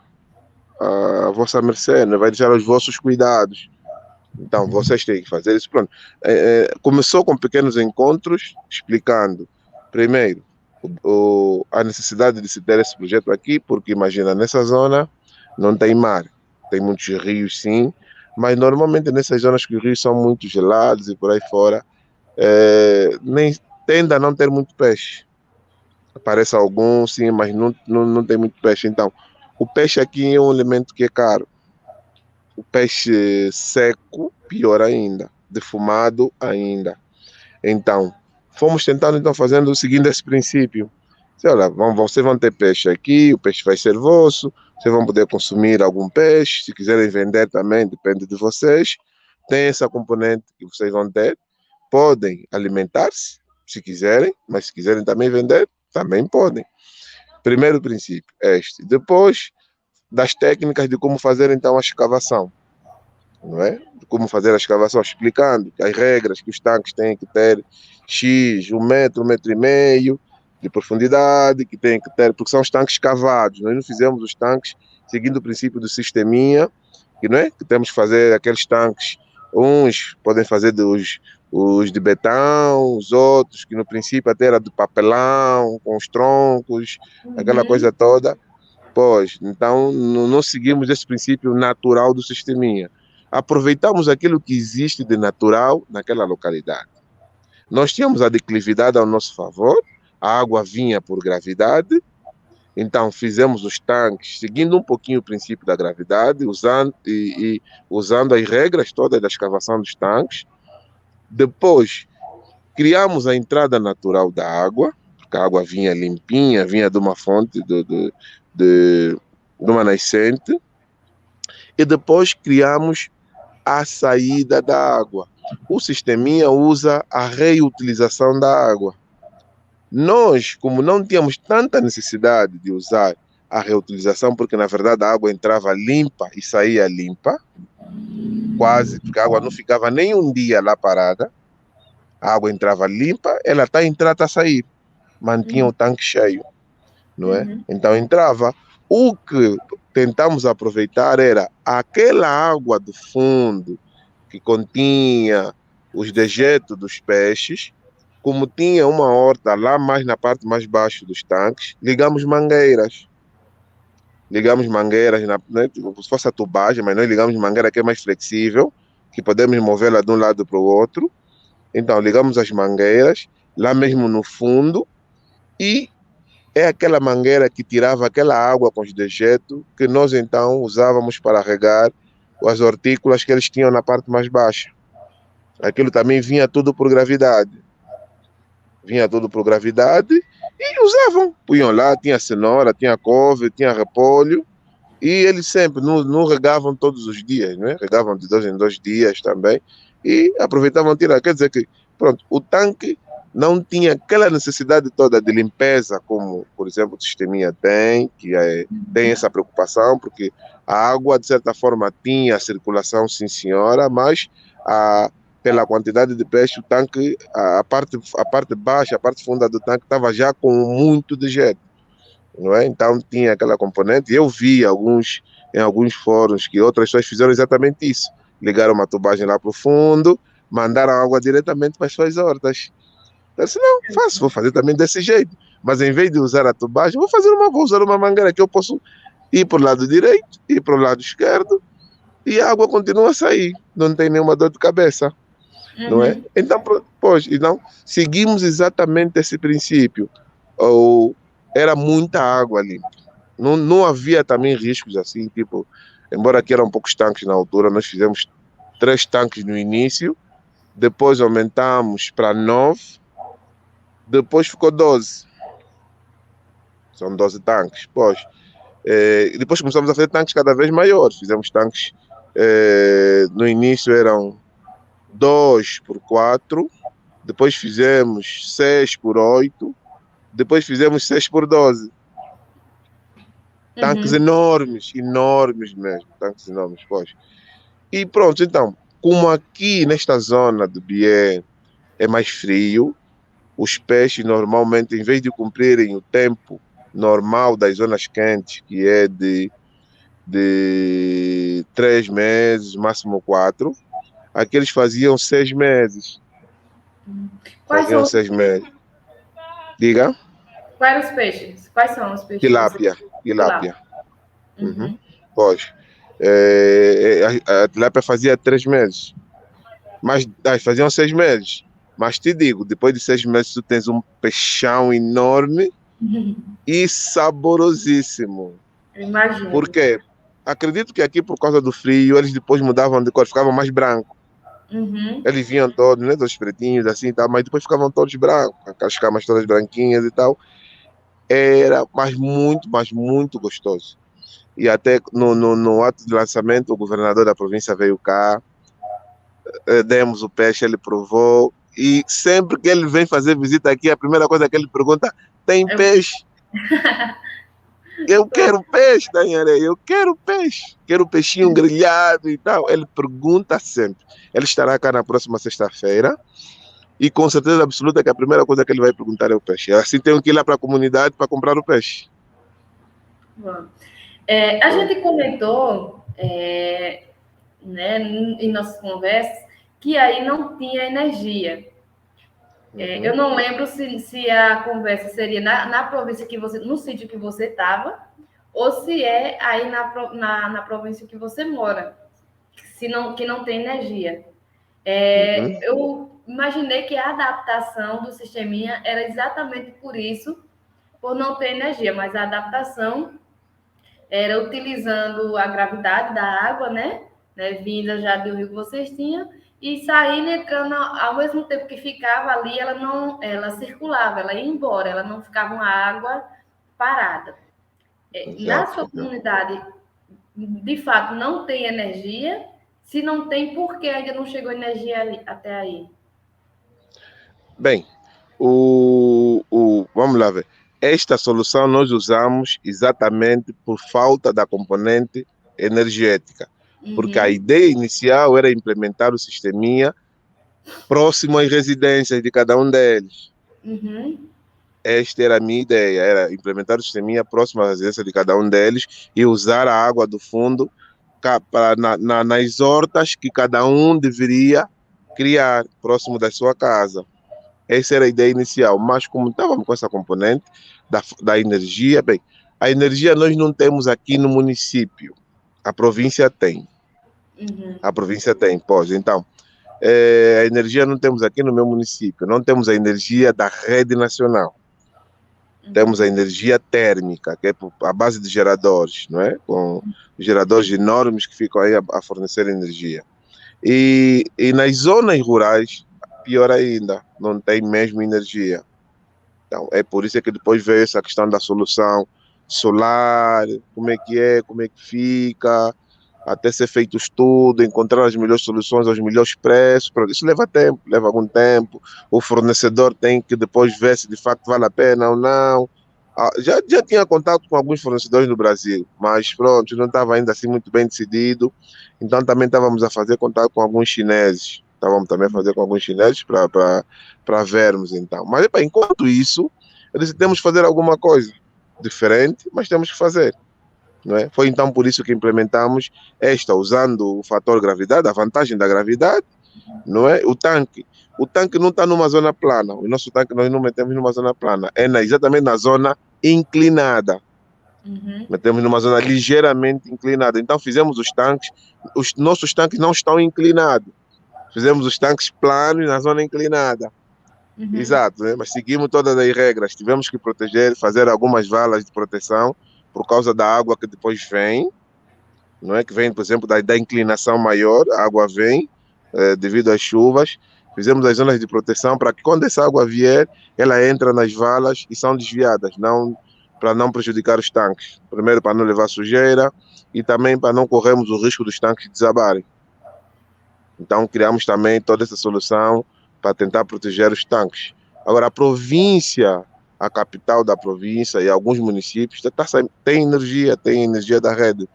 mercê, né? Vai deixar aos vossos cuidados. Então, vocês têm que fazer isso. Pronto. Começou com pequenos encontros, explicando, primeiro, a necessidade de se ter esse projeto aqui, porque imagina, nessa zona não tem mar, tem muitos rios sim, mas normalmente nessas zonas que os rios são muito gelados e por aí fora, nem tende a não ter muito peixe. Aparece algum sim, mas não tem muito peixe. Então, o peixe aqui é um elemento que é caro. O peixe seco, pior ainda, defumado ainda. Então, fomos tentando, então, seguindo esse princípio. Olha, vocês vão ter peixe aqui, o peixe vai ser vosso, vocês vão poder consumir algum peixe, se quiserem vender também, depende de vocês. Tem essa componente que vocês vão ter. Podem alimentar-se, se quiserem, mas se quiserem também vender, também podem. Primeiro princípio, este. Depois, das técnicas de como fazer, então, a escavação. Não é? De como fazer a escavação, explicando as regras que os tanques têm que ter X, 1 metro e meio de profundidade, que tem que ter, porque são os tanques cavados. Nós não fizemos os tanques seguindo o princípio do sisteminha, que, não é? Que temos que fazer aqueles tanques, uns podem fazer os de betão, os outros que no princípio até era de papelão, com os troncos, aquela coisa toda. Pois, então não seguimos esse princípio natural do sisteminha. aproveitamos aquilo que existe de natural naquela localidade. Nós tínhamos a declividade ao nosso favor, a água vinha por gravidade, então fizemos os tanques seguindo um pouquinho o princípio da gravidade, usando as regras todas da escavação dos tanques. Depois, criamos a entrada natural da água, porque a água vinha limpinha, vinha de uma fonte, de uma nascente, e depois criamos a saída da água. O sisteminha usa a reutilização da água. Nós, como não tínhamos tanta necessidade de usar a reutilização, porque na verdade a água entrava limpa e saía limpa, quase, porque a água não ficava nem um dia lá parada, a água entrava limpa, ela está a entrar, está a sair, mantinha o tanque cheio, não é? Então entrava. O que tentamos aproveitar era aquela água do fundo que continha os dejetos dos peixes, como tinha uma horta lá mais na parte mais baixa dos tanques, ligamos mangueiras. Ligamos mangueiras, né, como se fosse a tubagem, mas nós ligamos mangueira que é mais flexível, que podemos movê-la de um lado para o outro. Então, ligamos as mangueiras, lá mesmo no fundo, e é aquela mangueira que tirava aquela água com os dejetos, que nós então usávamos para regar as hortícolas que eles tinham na parte mais baixa. Aquilo também vinha tudo por gravidade. Vinha tudo por gravidade e usavam. Punham lá, tinha cenoura, tinha couve, tinha repolho, e eles sempre não regavam todos os dias, né? Regavam de 2 em 2 dias também, e aproveitavam tirar. Quer dizer que, pronto, o tanque não tinha aquela necessidade toda de limpeza, como, por exemplo, o sisteminha tem, que tem essa preocupação, porque a água, de certa forma, tinha circulação, sim senhora, mas pela quantidade de peixe, o tanque, a parte baixa, a parte funda do tanque estava já com muito dejeto, não é? Então tinha aquela componente. Eu vi em alguns fóruns que outras pessoas fizeram exatamente isso. Ligaram uma tubagem lá para o fundo, mandaram água diretamente para as suas hortas. Eu disse, não, vou fazer também desse jeito. Mas em vez de usar a tubagem, vou usar uma mangueira que eu posso ir para o lado direito, ir para o lado esquerdo, e a água continua a sair. Não tem nenhuma dor de cabeça. Não é? Então, então, seguimos exatamente esse princípio. Era muita água ali. Não havia também riscos assim, tipo, embora aqui eram poucos tanques na altura, nós fizemos 3 tanques no início, depois aumentamos para 9, depois ficou 12. São 12 tanques. Depois começamos a fazer tanques cada vez maiores. Fizemos tanques, no início eram 2 por 4, depois fizemos 6 por 8, depois fizemos 6 por 12. Tanques enormes mesmo, tanques enormes, E pronto, então, como aqui nesta zona do Bié é mais frio, os peixes normalmente, em vez de cumprirem o tempo normal das zonas quentes, que é de 3 meses, máximo 4, aqui eles faziam 6 meses. Faziam 6 meses. Diga? Quais os peixes? Quais são os peixes? Tilápia. A tilápia fazia 3 meses. Mas faziam 6 meses. Mas te digo, depois de 6 meses tu tens um peixão enorme e saborosíssimo. Imagino. Por quê? Acredito que aqui, por causa do frio, eles depois mudavam de cor, ficavam mais brancos. Eles vinham todos, né, todos pretinhos assim e tal, mas depois ficavam todos brancos, com as camas todas branquinhas e tal. Era mas muito gostoso. E até no ato de lançamento, o governador da província veio cá, demos o peixe, ele provou, e sempre que ele vem fazer visita aqui, a primeira coisa que ele pergunta, tem peixe? Eu quero peixe, Daniela, eu quero peixe, quero peixinho grelhado e tal. Ele pergunta sempre. Ele estará cá na próxima sexta-feira e com certeza absoluta que a primeira coisa que ele vai perguntar é o peixe. Assim tenho que ir lá para a comunidade para comprar o peixe. Bom, a gente comentou, né, em nossas conversas, que aí não tinha energia. Eu não lembro se a conversa seria na província que você, no sítio que você estava, ou se é aí na província que você mora. que não tem energia. Eu imaginei que a adaptação do sisteminha era exatamente por isso, por não ter energia, mas a adaptação era utilizando a gravidade da água, né? Vinda já do rio que vocês tinham, e saindo, entrando, ao mesmo tempo que ficava ali, ela circulava, ela ia embora, ela não ficava uma água parada. Na sua comunidade, de fato, não tem energia. Se não tem, por que ainda não chegou energia ali, até aí? Bem, vamos lá ver. Esta solução nós usamos exatamente por falta da componente energética, porque a ideia inicial era implementar o sisteminha próximo às residências de cada um deles. Esta era a minha ideia, era implementar o sisteminha próximo à residência de cada um deles e usar a água do fundo nas hortas que cada um deveria criar próximo da sua casa. Essa era a ideia inicial, mas como estávamos com essa componente da energia, bem, a energia nós não temos aqui no município, a província tem. A província tem, pois, então, a energia não temos aqui no meu município, não temos a energia da rede nacional. Temos a energia térmica, que é a base de geradores, não é? Com geradores enormes que ficam aí a fornecer energia. E nas zonas rurais, pior ainda, não tem mesmo energia. Então, é por isso que depois veio essa questão da solução solar, como é, como é que fica, até ser feito estudo, encontrar as melhores soluções, os melhores preços. Isso leva tempo, leva algum tempo. O fornecedor tem que depois ver se de facto vale a pena ou não. Já tinha contato com alguns fornecedores no Brasil, mas pronto, não estava ainda assim muito bem decidido. Então também estávamos a fazer contato com alguns chineses. Estávamos também a fazer com alguns chineses para vermos então. Mas enquanto isso, eu disse, temos que fazer alguma coisa diferente, mas temos que fazer. Não é? Foi então por isso que implementamos usando o fator gravidade, a vantagem da gravidade, não é? O tanque não está numa zona plana, o nosso tanque nós não metemos numa zona plana, exatamente na zona inclinada. Metemos numa zona ligeiramente inclinada. Então fizemos os tanques, os nossos tanques não estão inclinados, fizemos os tanques planos na zona inclinada. Exato, né? Mas seguimos todas as regras, tivemos que proteger, fazer algumas valas de proteção, por causa da água que depois vem, não é? Que vem, por exemplo, da inclinação maior, a água vem devido às chuvas. Fizemos as zonas de proteção para que quando essa água vier, ela entra nas valas e são desviadas, para não prejudicar os tanques. Primeiro, para não levar sujeira e também para não corrermos o risco dos tanques desabarem. Então, criamos também toda essa solução para tentar proteger os tanques. Agora, a província, a capital da província e alguns municípios tem energia da rede.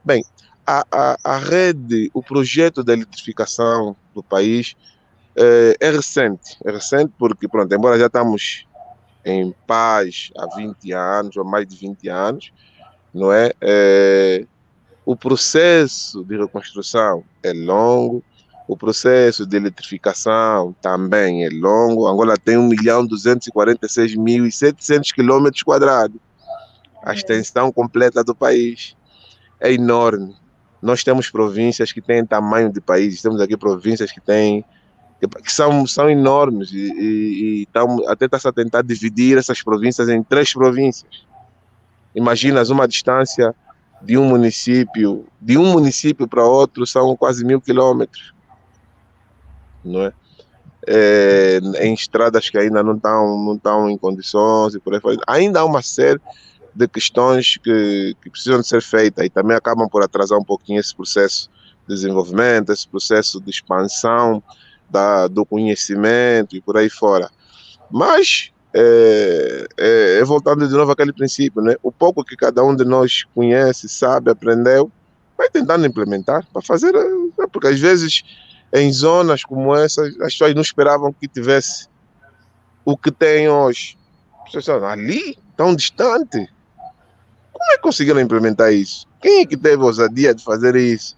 Bem, a rede, o projeto da eletrificação do país é recente porque, pronto, embora já estamos em paz há 20 anos, ou mais de 20 anos, não é? O processo de reconstrução é longo, o processo de eletrificação também é longo. Angola tem 1.246.700 km². A extensão completa do país é enorme. Nós temos províncias que têm tamanho de país, temos aqui províncias que são enormes e até está-se a tentar dividir essas províncias em 3 províncias. Imaginas uma distância de um município para outro, são quase 1.000 quilômetros. Não é? Em estradas que ainda não estão em condições e por aí fora. Ainda há uma série de questões que precisam de ser feitas e também acabam por atrasar um pouquinho esse processo de desenvolvimento, esse processo de expansão do conhecimento e por aí fora. Mas, voltando de novo àquele princípio, né? O pouco que cada um de nós conhece, sabe, aprendeu, vai tentando implementar para fazer, porque às vezes em zonas como essa, as pessoas não esperavam que tivesse o que tem hoje. As pessoas ali, tão distante. Como é que conseguiram implementar isso? Quem é que teve a ousadia de fazer isso?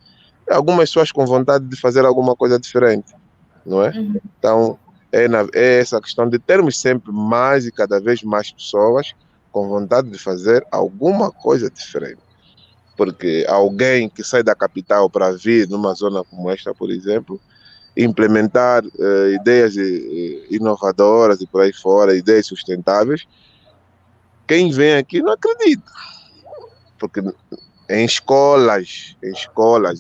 Algumas pessoas com vontade de fazer alguma coisa diferente, não é? Então, é essa questão de termos sempre mais e cada vez mais pessoas com vontade de fazer alguma coisa diferente. porque alguém que sai da capital para vir numa zona como esta, por exemplo, implementar ideias inovadoras e por aí fora, ideias sustentáveis, quem vem aqui não acredita, porque em escolas,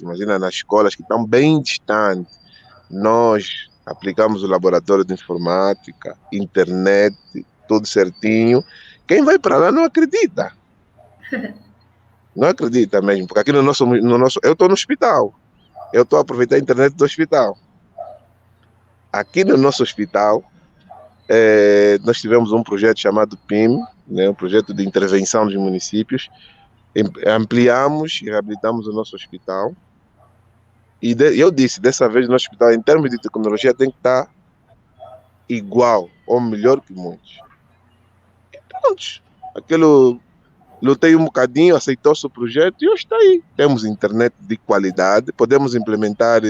imagina nas escolas que estão bem distantes, nós aplicamos o laboratório de informática, internet, tudo certinho. Quem vai para lá não acredita. Não acredita mesmo, porque aqui no nosso eu estou no hospital. Eu estou a aproveitar a internet do hospital. Aqui no nosso hospital, nós tivemos um projeto chamado PIM, né, um projeto de intervenção dos municípios. Ampliamos e reabilitamos o nosso hospital. E eu disse, dessa vez, no hospital, em termos de tecnologia, tem que estar igual ou melhor que muitos. E pronto, aquilo, lutei um bocadinho, aceitou-se o projeto e hoje está aí. Temos internet de qualidade, podemos implementar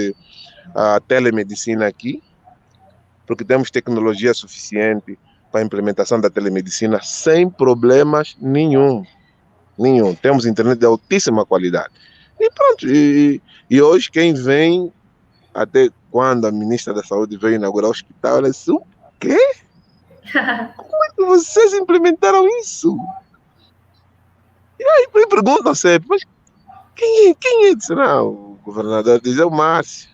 a telemedicina aqui, porque temos tecnologia suficiente para a implementação da telemedicina sem problemas nenhum. Temos internet de altíssima qualidade. E pronto, e hoje quem vem, até quando a ministra da Saúde veio inaugurar o hospital, ela disse, o quê? Como é que vocês implementaram isso? E aí perguntam sempre, mas quem é? Disse, não, o governador diz, é o Márcio.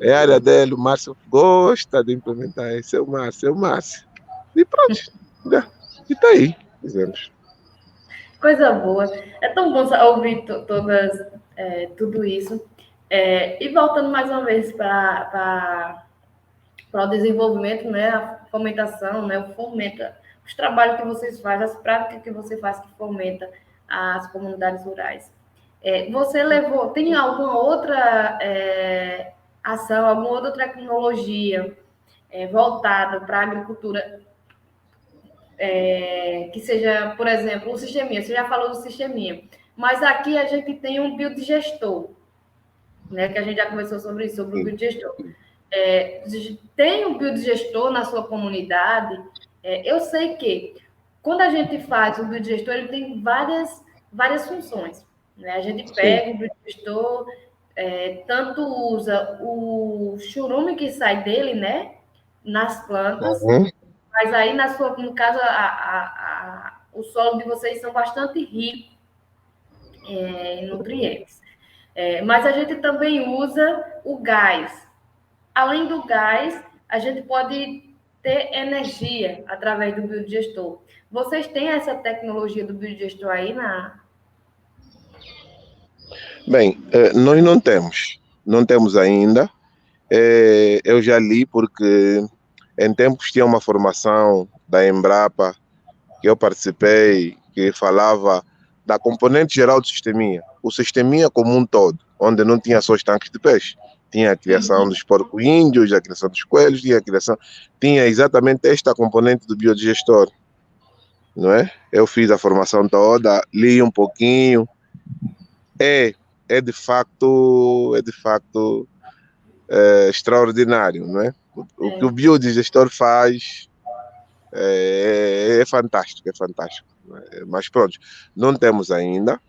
É a área dele, o Márcio gosta de implementar isso, é o Márcio. E pronto, e está aí, dizemos. Coisa boa. É tão bom ouvir tudo isso. E voltando mais uma vez para o desenvolvimento, né, a fomentação, né, o fomenta os trabalhos que vocês fazem, as práticas que você faz que fomenta as comunidades rurais. Tem alguma outra ação, alguma outra tecnologia voltada para a agricultura que seja, por exemplo, um sisteminha, você já falou do sisteminha, mas aqui a gente tem um biodigestor, né, que a gente já conversou sobre isso, sobre o biodigestor. Tem um biodigestor na sua comunidade? Eu sei que quando a gente faz o biodigestor, ele tem várias funções, né? A gente pega o biodigestor, tanto usa o churume que sai dele, né, nas plantas, mas aí, no caso, o solo de vocês são bastante ricos em nutrientes. Mas a gente também usa o gás. Além do gás, a gente pode ter energia através do biodigestor. Vocês têm essa tecnologia do biodigestor aí na... Bem, nós não temos ainda. Eu já li porque em tempos tinha uma formação da Embrapa que eu participei, que falava da componente geral do sisteminha, o sisteminha como um todo, onde não tinha só os tanques de peixe, tinha a criação dos porco-índios, a criação dos coelhos, tinha exatamente esta componente do biodigestor, não é? Eu fiz a formação toda, li um pouquinho, é de facto extraordinário, não é? O que o biodigestor faz é fantástico, Mas pronto, não temos ainda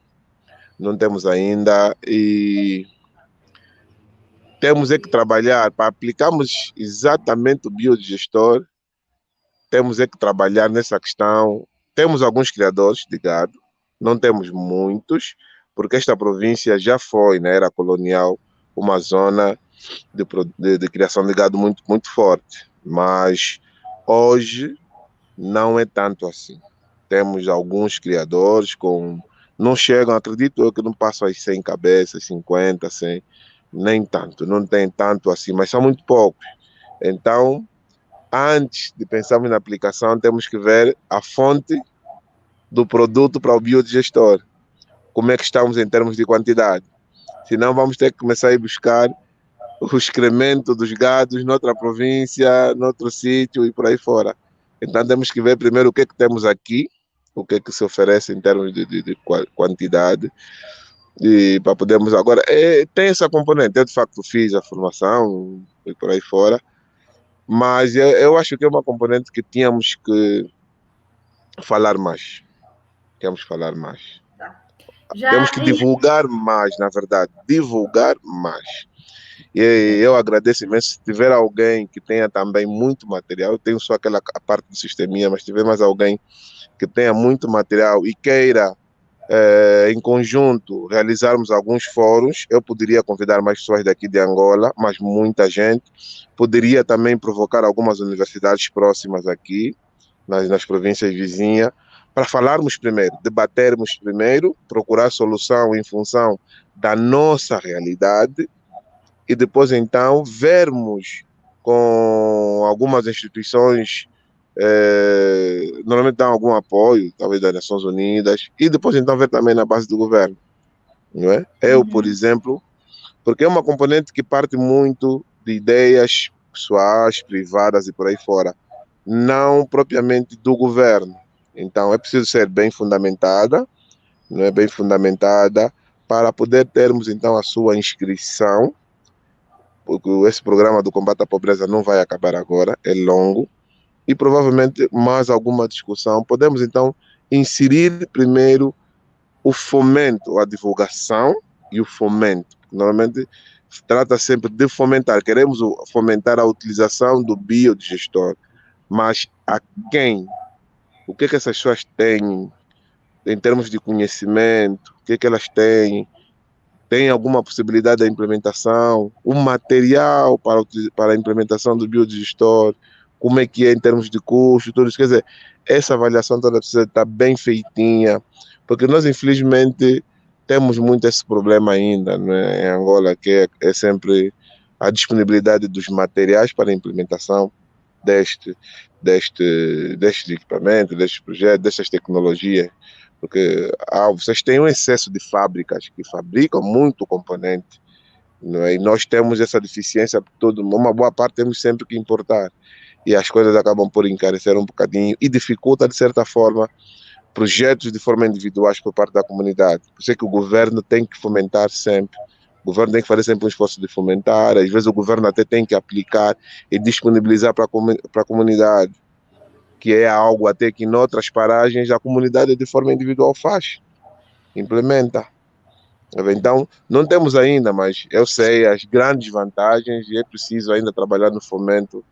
e temos que trabalhar para aplicarmos exatamente o biodigestor, temos que trabalhar nessa questão. Temos alguns criadores de gado, não temos muitos, porque esta província já foi, na era colonial, uma zona de criação de gado muito, muito forte, mas hoje não é tanto assim. Temos alguns criadores não chegam, acredito eu, que não passam as 100 cabeças, 50, 100, nem tanto, não tem tanto assim, mas são muito poucos. Então, antes de pensarmos na aplicação, temos que ver a fonte do produto para o biodigestor. Como é que estamos em termos de quantidade? Senão vamos ter que começar a ir buscar o excremento dos gados noutra província, noutro sítio e por aí fora. Então temos que ver primeiro o que é que temos aqui, o que é que se oferece em termos de quantidade, e para podermos agora... tem essa componente, eu de facto fiz a formação e por aí fora, mas eu acho que é uma componente que tínhamos que falar mais. Temos que divulgar mais, na verdade, divulgar mais. E eu agradeço imenso. Se tiver alguém que tenha também muito material, eu tenho só aquela a parte do sisteminha, mas se tiver mais alguém que tenha muito material e queira, em conjunto, realizarmos alguns fóruns, eu poderia convidar mais pessoas daqui de Angola, mas muita gente. Poderia também provocar algumas universidades próximas aqui, nas províncias vizinhas, para falarmos primeiro, debatermos primeiro, procurar solução em função da nossa realidade e depois então vermos com algumas instituições, normalmente dão algum apoio, talvez das Nações Unidas, e depois então ver também na base do governo, não é? Eu, por exemplo, porque é uma componente que parte muito de ideias pessoais, privadas e por aí fora, não propriamente do governo. Então é preciso ser bem fundamentada, não é bem fundamentada, para poder termos então a sua inscrição, porque esse programa do combate à pobreza não vai acabar agora, é longo, e provavelmente mais alguma discussão. Podemos então inserir primeiro o fomento, a divulgação e o fomento. Normalmente se trata sempre de fomentar, queremos fomentar a utilização do biodigestor, mas a quem? O que essas pessoas têm em termos de conhecimento? O que elas têm? Tem alguma possibilidade da implementação? O material para a implementação do biodigestor? Como é que é em termos de custo? Tudo isso. Quer dizer, essa avaliação toda precisa estar bem feitinha, porque nós, infelizmente, temos muito esse problema ainda, né, em Angola, que é sempre a disponibilidade dos materiais para a implementação destes equipamentos, destes projetos, dessas tecnologias, porque vocês têm um excesso de fábricas que fabricam muito componente, não é? E nós temos essa deficiência, uma boa parte temos sempre que importar, e as coisas acabam por encarecer um bocadinho e dificulta, de certa forma, projetos de forma individuais por parte da comunidade. Por isso é que o governo tem que fomentar sempre. O governo tem que fazer sempre um esforço de fomentar, às vezes o governo até tem que aplicar e disponibilizar para a comunidade, que é algo até que em outras paragens a comunidade de forma individual faz, implementa. Então, não temos ainda, mas eu sei as grandes vantagens e é preciso ainda trabalhar no fomento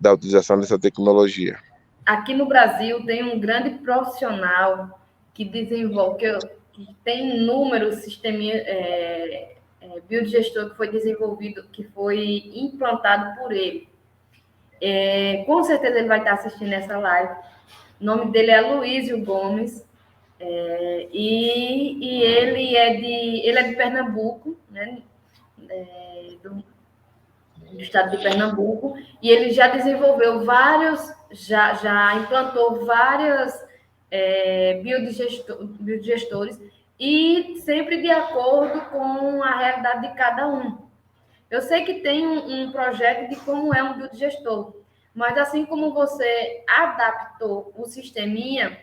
da utilização dessa tecnologia. Aqui no Brasil tem um grande profissional que desenvolve, que tem inúmeros sistemas biodigestor que foi desenvolvido, que foi implantado por ele. Com certeza ele vai estar assistindo essa live. O nome dele é Luísio Gomes, e ele é de Pernambuco, né? Do estado de Pernambuco, e ele já desenvolveu já implantou vários biodigestores, e sempre de acordo com a realidade de cada um. Eu sei que tem um projeto de como é um biodigestor, mas assim como você adaptou o sisteminha,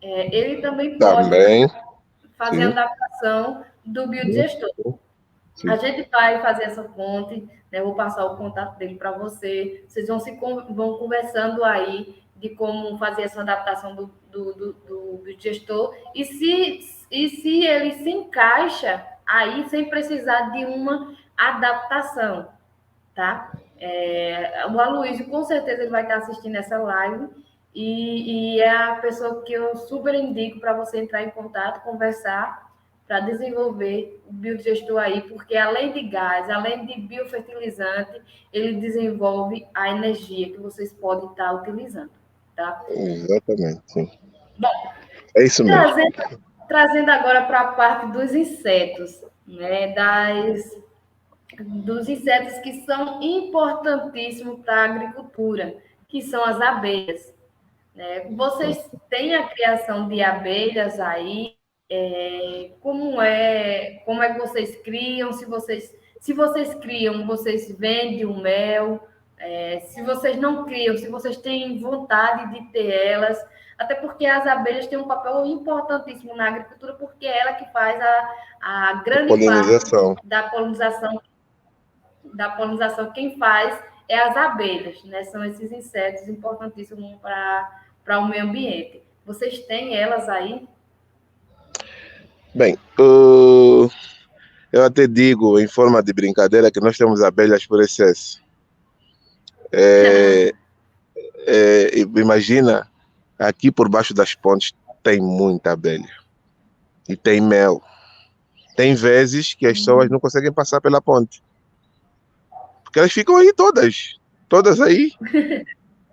ele também pode fazer a adaptação do biodigestor. A gente vai fazer essa ponte, né? Vou passar o contato dele para você. Vocês vão conversando aí de como fazer essa adaptação do gestor. E se ele se encaixa aí sem precisar de uma adaptação, tá? O Aloysio, com certeza, ele vai estar assistindo essa live. E é a pessoa que eu super indico para você entrar em contato, conversar, para desenvolver o biodigestor aí, porque além de gás, além de biofertilizante, ele desenvolve a energia que vocês podem estar utilizando, tá? Exatamente, sim. Bom, é isso mesmo. Trazendo agora para a parte dos insetos, né? Dos insetos que são importantíssimos para a agricultura, que são as abelhas, né? Vocês têm a criação de abelhas aí? Como é que vocês criam? Se vocês criam, vocês vendem o mel? Se vocês não criam, se vocês têm vontade de ter elas, até porque as abelhas têm um papel importantíssimo na agricultura, porque é ela que faz a grande parte da polinização. Quem faz é as abelhas, né? São esses insetos importantíssimos para o meio ambiente. Vocês têm elas aí? Bem, eu até digo em forma de brincadeira que nós temos abelhas por excesso. Imagina, aqui por baixo das pontes tem muita abelha e tem mel. Tem vezes que as pessoas não conseguem passar pela ponte, porque elas ficam aí todas aí,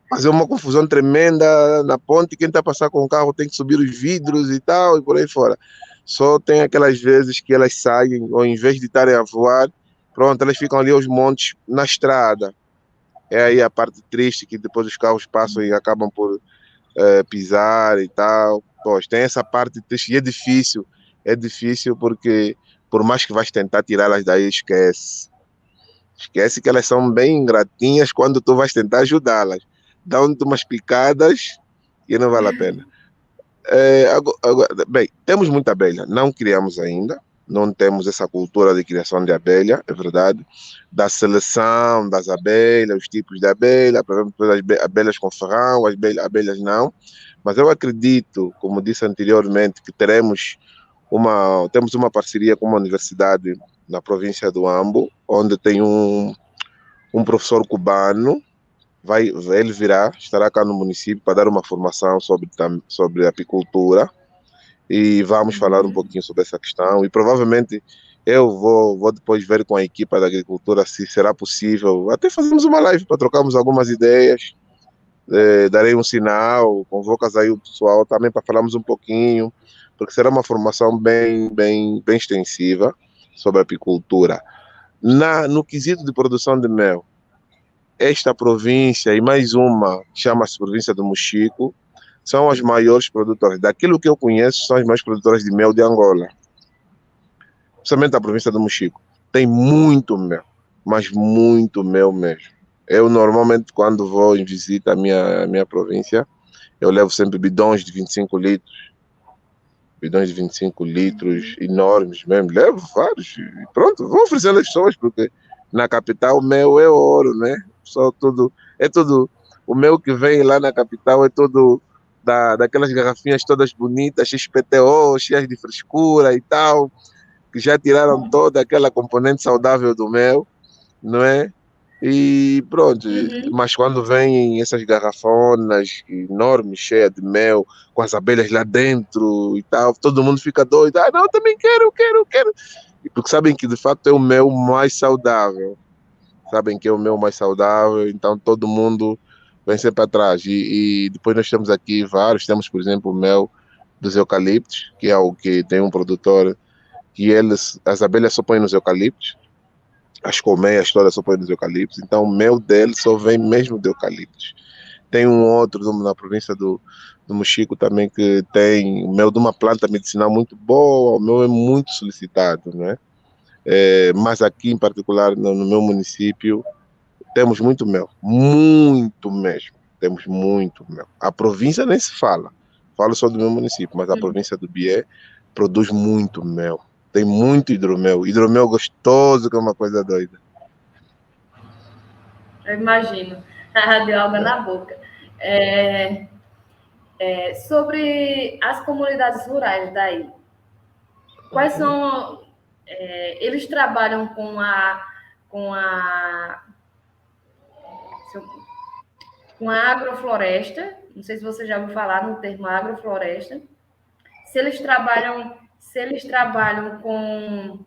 fazer uma confusão tremenda na ponte. Quem está a passar com o carro tem que subir os vidros e tal, e por aí fora. Só tem aquelas vezes que elas saem, ou em vez de estarem a voar, pronto, elas ficam ali aos montes na estrada. É aí a parte triste, que depois os carros passam e acabam por pisar e tal. Pois, tem essa parte triste e é difícil porque por mais que vais tentar tirá-las daí, esquece. Esquece que elas são bem ingratinhas quando tu vais tentar ajudá-las. Dão-te umas picadas e não vale a pena. Bem, temos muita abelha, não criamos ainda, não temos essa cultura de criação de abelha, é verdade, da seleção das abelhas, os tipos de abelha, por exemplo, as abelhas com ferrão, as abelhas não, mas eu acredito, como disse anteriormente, que temos uma parceria com uma universidade na província do Ambo, onde tem um professor cubano. Ele estará cá no município para dar uma formação sobre apicultura e vamos falar um pouquinho sobre essa questão e provavelmente eu vou depois ver com a equipa da agricultura se será possível, até fazermos uma live para trocarmos algumas ideias, darei um sinal, convocas aí o pessoal também para falarmos um pouquinho, porque será uma formação bem extensiva sobre apicultura. No quesito de produção de mel, esta província e mais uma, chama-se província do Mochico, são as maiores produtoras. Daquilo que eu conheço, são as maiores produtoras de mel de Angola. Principalmente a província do Mochico. Tem muito mel, mas muito mel mesmo. Eu normalmente, quando vou em visita à minha província, eu levo sempre bidões de 25 litros. Bidões de 25 litros, enormes mesmo. Levo vários e pronto, vou oferecendo às pessoas, porque na capital o mel é ouro, né? É tudo, o mel que vem lá na capital é tudo daquelas garrafinhas todas bonitas, XPTO, cheias de frescura e tal, que já tiraram toda aquela componente saudável do mel, não é? E pronto, mas quando vêm essas garrafonas enormes, cheias de mel, com as abelhas lá dentro e tal, todo mundo fica doido. Ah, não, eu também quero. E porque sabem que de fato é o mel mais saudável. Sabem que é o mel mais saudável, então todo mundo vem sempre atrás. E depois nós temos aqui vários, temos por exemplo o mel dos eucaliptos, que é o que tem um produtor que as abelhas só põem nos eucaliptos, as colmeias todas só põem nos eucaliptos, então o mel dele só vem mesmo de eucaliptos. Tem um outro na província do Mochico também que tem o mel de uma planta medicinal muito boa, o mel é muito solicitado, né? Mas aqui em particular no meu município temos muito mel, muito mesmo, temos muito mel. A província nem se fala, falo só do meu município, mas a província do Bié produz muito mel. Tem muito hidromel gostoso, que é uma coisa doida. Eu imagino. Deu água na boca. Sobre as comunidades rurais daí, quais são... eles trabalham com a agrofloresta, não sei se você já ouviu falar no termo agrofloresta, se eles trabalham com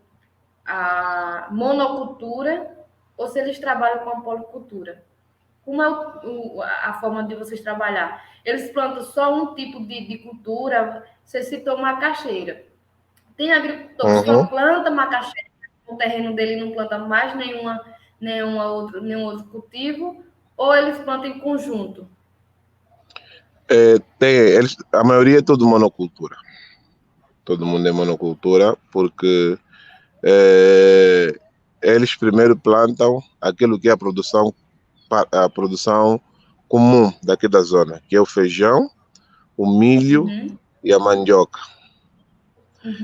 a monocultura ou se eles trabalham com a policultura. Como é a forma de vocês trabalhar? Eles plantam só um tipo de cultura, você citou macaxeira. Tem agricultor que só planta macaxeira, no terreno dele não planta mais nenhum outro cultivo, ou eles plantam em conjunto? A maioria é tudo monocultura. Todo mundo é monocultura, porque eles primeiro plantam aquilo que é a produção comum daqui da zona, que é o feijão, o milho e a mandioca.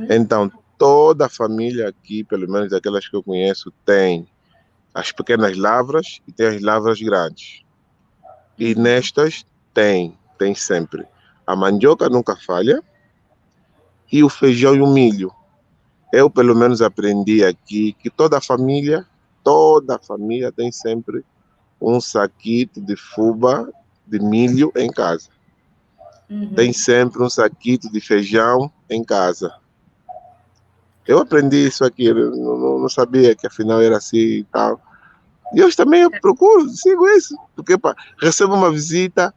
Então, toda a família aqui, pelo menos aquelas que eu conheço, tem as pequenas lavras e tem as lavras grandes. E nestas tem sempre. A mandioca nunca falha, e o feijão e o milho. eu pelo menos aprendi aqui que toda família tem sempre um saquito de fubá de milho em casa. Tem sempre um saquito de feijão em casa. Eu aprendi isso aqui, eu não sabia que afinal era assim e tal. E hoje também eu procuro, sigo isso, porque recebo uma visita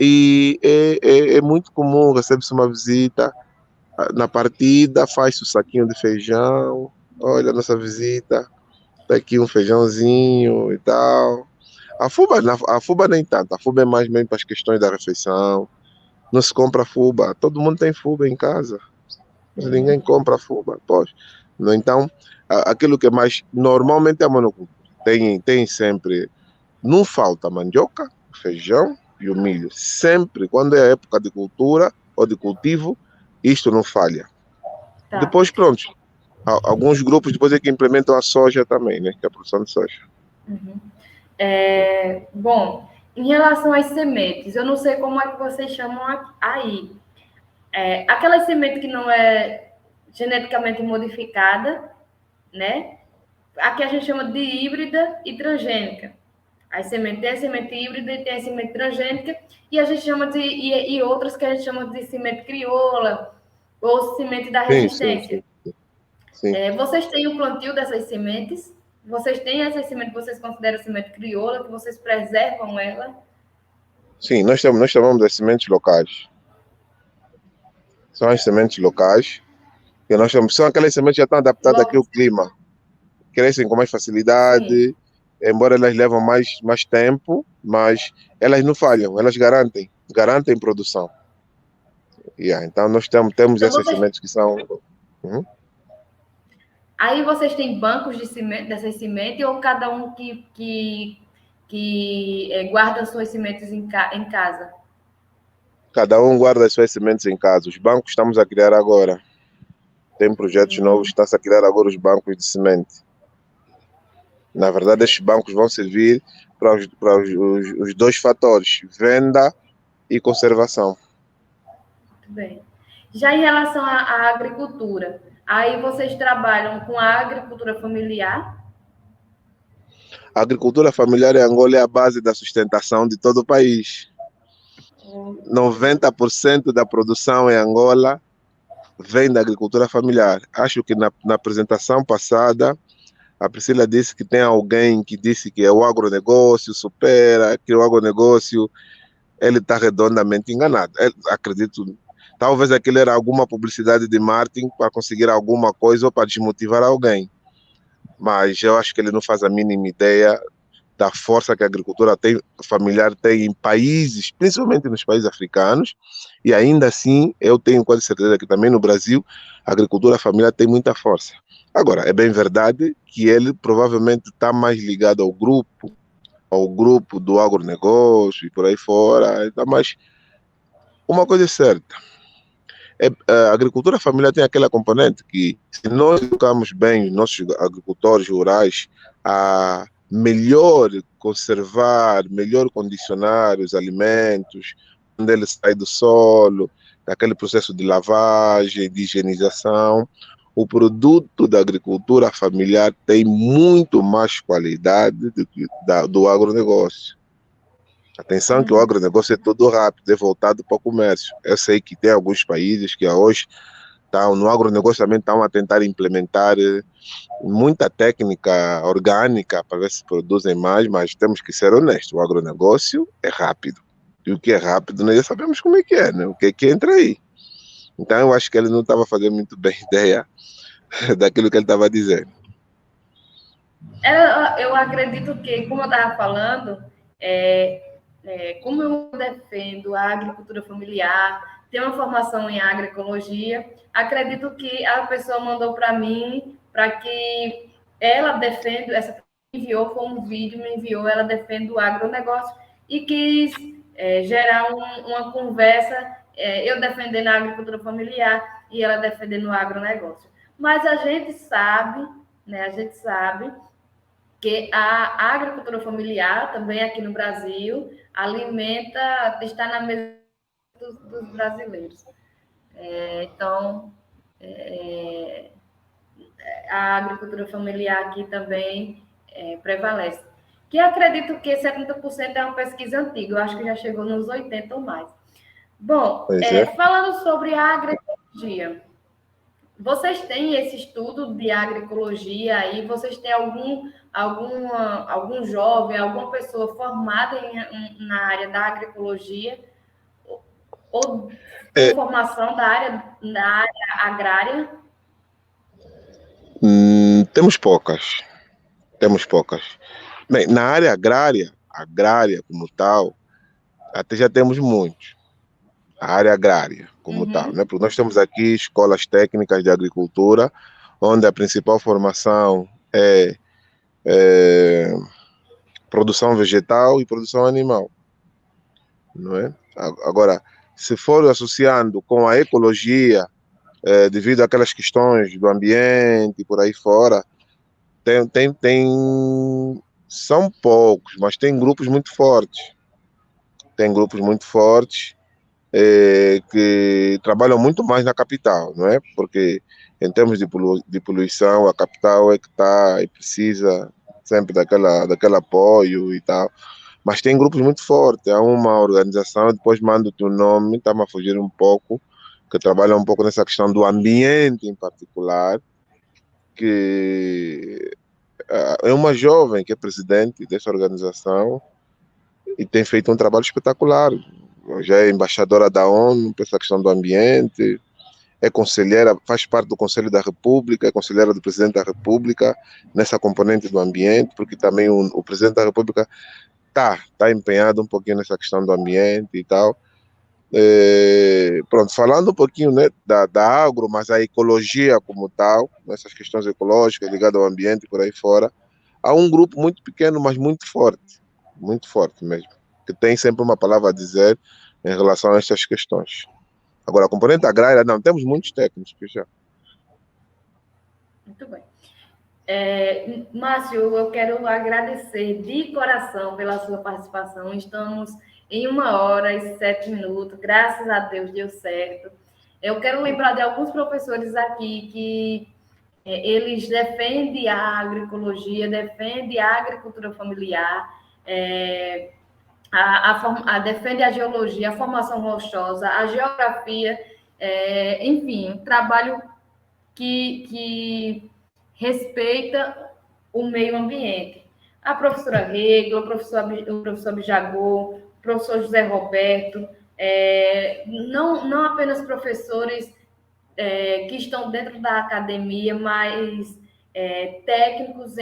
e é muito comum, recebe-se uma visita, na partida faz o saquinho de feijão, olha a nossa visita, tá aqui um feijãozinho e tal. A fuba nem tanto, a fuba é mais mesmo para as questões da refeição, não se compra fuba, todo mundo tem fuba em casa, mas ninguém compra fuba, pois. No Então, aquilo que é mais, normalmente é a monocultura, tem sempre, não falta mandioca, feijão e o milho, sempre, quando é a época de cultura ou de cultivo, isto não falha. Tá. Depois, pronto, alguns grupos depois é que implementam a soja também, né, que é a produção de soja. Bom, em relação às sementes, eu não sei como é que vocês chamam aí. Aquela semente que não é geneticamente modificada, né? Aqui a gente chama de híbrida e transgênica. Tem a semente híbrida e tem a semente transgênica, e a gente chama e outras que a gente chama de semente crioula ou semente da Sim, sim, resistência. sim. Sim. Vocês têm o plantio dessas sementes? Vocês têm essas sementes que vocês consideram semente crioula, que vocês preservam ela? Sim, nós chamamos de sementes locais. São as sementes locais, que nós chamamos, são aquelas sementes que já estão adaptadas aqui ao clima, crescem com mais Sim. facilidade, embora elas levam mais tempo, mas elas não falham, elas garantem produção. Então nós temos Então, essas sementes que são. Uhum. aí vocês têm bancos de semente, dessas sementes, ou cada um que guarda suas sementes em casa? Cada um guarda as suas sementes em casa. Os bancos estamos a criar agora. Tem projetos novos, está-se a criar agora os bancos de semente. Na verdade, estes bancos vão servir para os dois fatores, venda e conservação. Muito bem. Já em relação à agricultura, aí vocês trabalham com a agricultura familiar? A agricultura familiar em Angola é a base da sustentação de todo o país. 90% da produção em Angola vem da agricultura familiar. Acho que na apresentação passada, a Priscila disse que tem alguém que disse que é o agronegócio supera, que o agronegócio, ele está redondamente enganado. Acredito, talvez aquilo era alguma publicidade de marketing para conseguir alguma coisa ou para desmotivar alguém. Mas eu acho que ele não faz a mínima ideia da força que a agricultura familiar tem em países, principalmente nos países africanos, e ainda assim eu tenho quase certeza que também no Brasil a agricultura familiar tem muita força. Agora, é bem verdade que ele provavelmente está mais ligado ao grupo do agronegócio e por aí fora, mas uma coisa é certa, a agricultura familiar tem aquela componente que, se nós educarmos bem os nossos agricultores rurais a melhor conservar, melhor condicionar os alimentos, quando ele sai do solo, naquele processo de lavagem, de higienização, o produto da agricultura familiar tem muito mais qualidade do que do agronegócio. Atenção que o agronegócio é todo rápido, é voltado para o comércio. Eu sei que tem alguns países que hoje no agronegócio também estão a tentar implementar muita técnica orgânica para ver se produzem mais, mas temos que ser honestos, o agronegócio é rápido. E o que é rápido nós já sabemos como é que é, né? O que é que entra aí. Então eu acho que ele não estava fazendo muito bem ideia daquilo que ele estava dizendo. Eu acredito que, como eu estava falando, como eu defendo a agricultura familiar, tenho uma formação em agroecologia, acredito que a pessoa mandou para mim para que ela defenda, essa enviou foi um vídeo, me enviou, ela defende o agronegócio e quis gerar uma conversa, eu defendendo a agricultura familiar e ela defendendo o agronegócio. Mas a gente sabe, né, que a agricultura familiar, também aqui no Brasil, está na mesa dos brasileiros. Então, a agricultura familiar aqui também prevalece. Que acredito que 70% é uma pesquisa antiga, eu acho que já chegou nos 80% ou mais. Bom, falando sobre a agroecologia, vocês têm esse estudo de agroecologia aí? Vocês têm algum jovem, alguma pessoa formada na área da agroecologia ou com formação da área agrária? Temos poucas. Bem, na área agrária como tal, até já temos muitos. A área agrária como tal, né? Porque nós temos aqui escolas técnicas de agricultura, onde a principal formação é produção vegetal e produção animal, não é? Agora, se for associando com a ecologia, devido àquelas questões do ambiente e por aí fora, são poucos, mas tem grupos muito fortes. Que trabalham muito mais na capital, não é? Porque em termos de poluição, a capital é que está e precisa sempre daquele apoio e tal. Mas tem grupos muito fortes. Há uma organização, depois mando-te o nome, está-me a fugir um pouco, que trabalha um pouco nessa questão do ambiente em particular, que é uma jovem que é presidente dessa organização e tem feito um trabalho espetacular. Já é embaixadora da ONU para essa questão do ambiente, é conselheira, faz parte do Conselho da República, é conselheira do Presidente da República nessa componente do ambiente, porque também o Presidente da República está empenhado um pouquinho nessa questão do ambiente e tal. Pronto, falando um pouquinho, né, da agro, mas a ecologia como tal, essas questões ecológicas ligadas ao ambiente e por aí fora, há um grupo muito pequeno, mas muito forte mesmo, que tem sempre uma palavra a dizer em relação a estas questões. Agora, a componente agrária, não, temos muitos técnicos já. Muito bem. Márcio, eu quero agradecer de coração pela sua participação. Estamos em 1h07, graças a Deus deu certo. Eu quero lembrar de alguns professores aqui que eles defendem a agroecologia, defendem a agricultura familiar, defende a geologia, a formação rochosa, a geografia, enfim, um trabalho que respeita o meio ambiente. A professora Regla, o professor Bijagô, o professor José Roberto, não apenas professores que estão dentro da academia, mas técnicos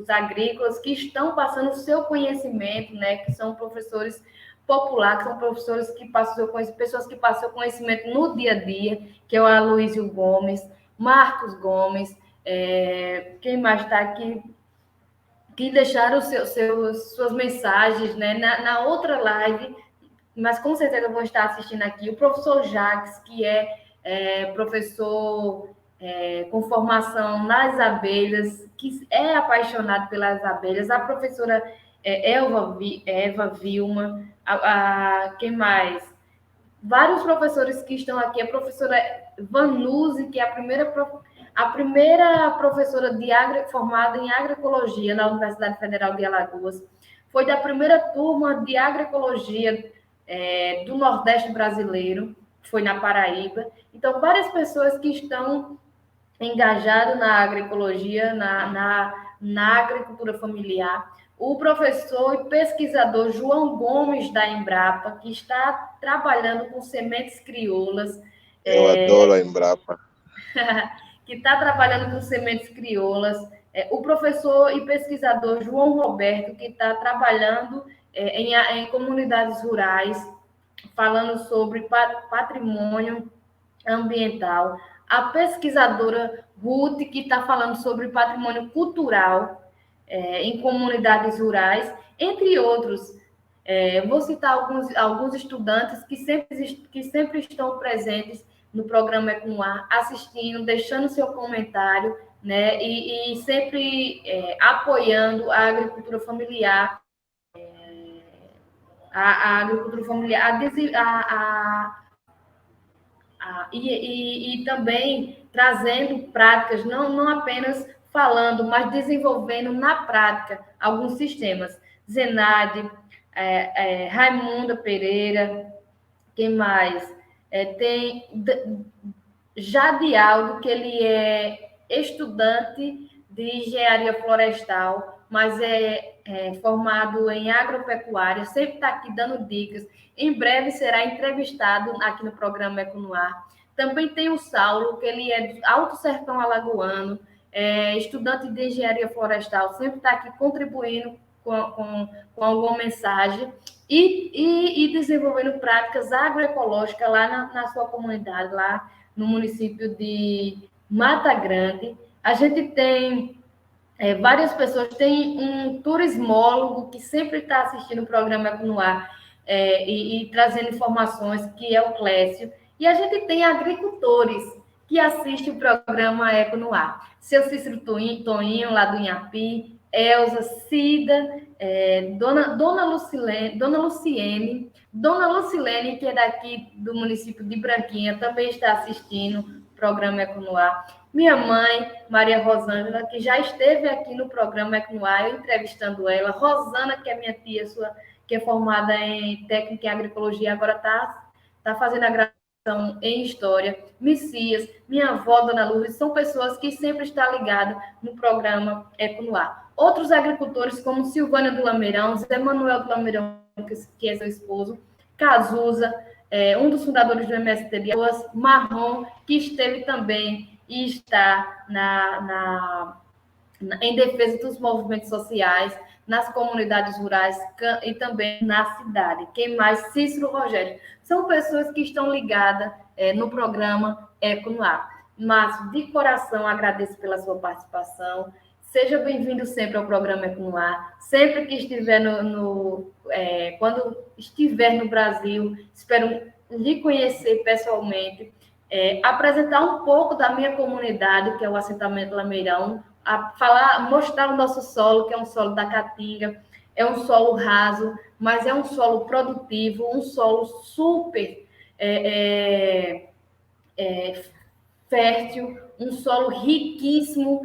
agrícolas que estão passando o seu conhecimento, né, que são professores populares, que são professores que passam seu conhecimento, pessoas que passam o conhecimento no dia a dia, que é o Aloysio Gomes, Marcos Gomes, quem mais está aqui, que deixaram suas mensagens, né, na outra live, mas com certeza vou estar assistindo aqui, o professor Jacques, que é professor com formação nas abelhas, que é apaixonado pelas abelhas, a professora Eva Vilma, quem mais? Vários professores que estão aqui, a professora Vanuzi, que é a primeira professora formada em agroecologia na Universidade Federal de Alagoas, foi da primeira turma de agroecologia do Nordeste brasileiro, foi na Paraíba. Então, várias pessoas que estão engajadas na agroecologia, na agricultura familiar. O professor e pesquisador João Gomes, da Embrapa, que está trabalhando com sementes crioulas. Eu adoro a Embrapa. Que está trabalhando com sementes crioulas. O professor e pesquisador João Roberto, que está trabalhando em comunidades rurais, falando sobre patrimônio ambiental. A pesquisadora Ruth, que está falando sobre patrimônio cultural em comunidades rurais, entre outros. Vou citar alguns estudantes que sempre estão presentes no programa É Com Ar, assistindo, deixando seu comentário, né, e sempre apoiando a agricultura familiar, a agricultura familiar, e também trazendo práticas, não apenas falando, mas desenvolvendo na prática alguns sistemas. Zenade, Raimunda Pereira, quem mais? Tem Jadialdo, que ele é estudante de engenharia florestal, mas é formado em agropecuária, sempre está aqui dando dicas. Em breve será entrevistado aqui no programa Eco no Ar. Também tem o Saulo, que ele é do Alto Sertão Alagoano, estudante de engenharia florestal, sempre está aqui contribuindo com alguma mensagem e desenvolvendo práticas agroecológicas lá na sua comunidade, lá no município de Mata Grande. A gente tem várias pessoas, tem um turismólogo que sempre está assistindo o programa Eco no Ar e trazendo informações, que é o Clécio. E a gente tem agricultores que assistem o programa Eco no Ar. Seu Cícero Toninho, lá do Inhapi, Elza, Cida, Dona Lucilene, que é daqui do município de Branquinha, também está assistindo o programa Eco no Ar. Minha mãe, Maria Rosângela, que já esteve aqui no programa Eco no Ar, eu entrevistando ela. Rosana, que é minha tia, que é formada em técnica em agroecologia, agora está fazendo a graduação em História. Messias, minha avó, Dona Lourdes, são pessoas que sempre estão ligadas no programa Eco no Ar. Outros agricultores, como Silvânia do Lameirão, Zé Manuel do Lameirão, que é seu esposo, Cazuza, um dos fundadores do MST de Alagoas, Marrom, que esteve também e está em defesa dos movimentos sociais, nas comunidades rurais e também na cidade. Quem mais? Cícero Rogério. São pessoas que estão ligadas no programa Eco no Ar. Márcio, de coração, agradeço pela sua participação. Seja bem-vindo sempre ao programa Eco no Ar. Sempre que estiver quando estiver no Brasil, espero lhe conhecer pessoalmente, apresentar um pouco da minha comunidade, que é o assentamento Lameirão, mostrar o nosso solo, que é um solo da Caatinga. É um solo raso, mas é um solo produtivo, um solo super fértil, um solo riquíssimo,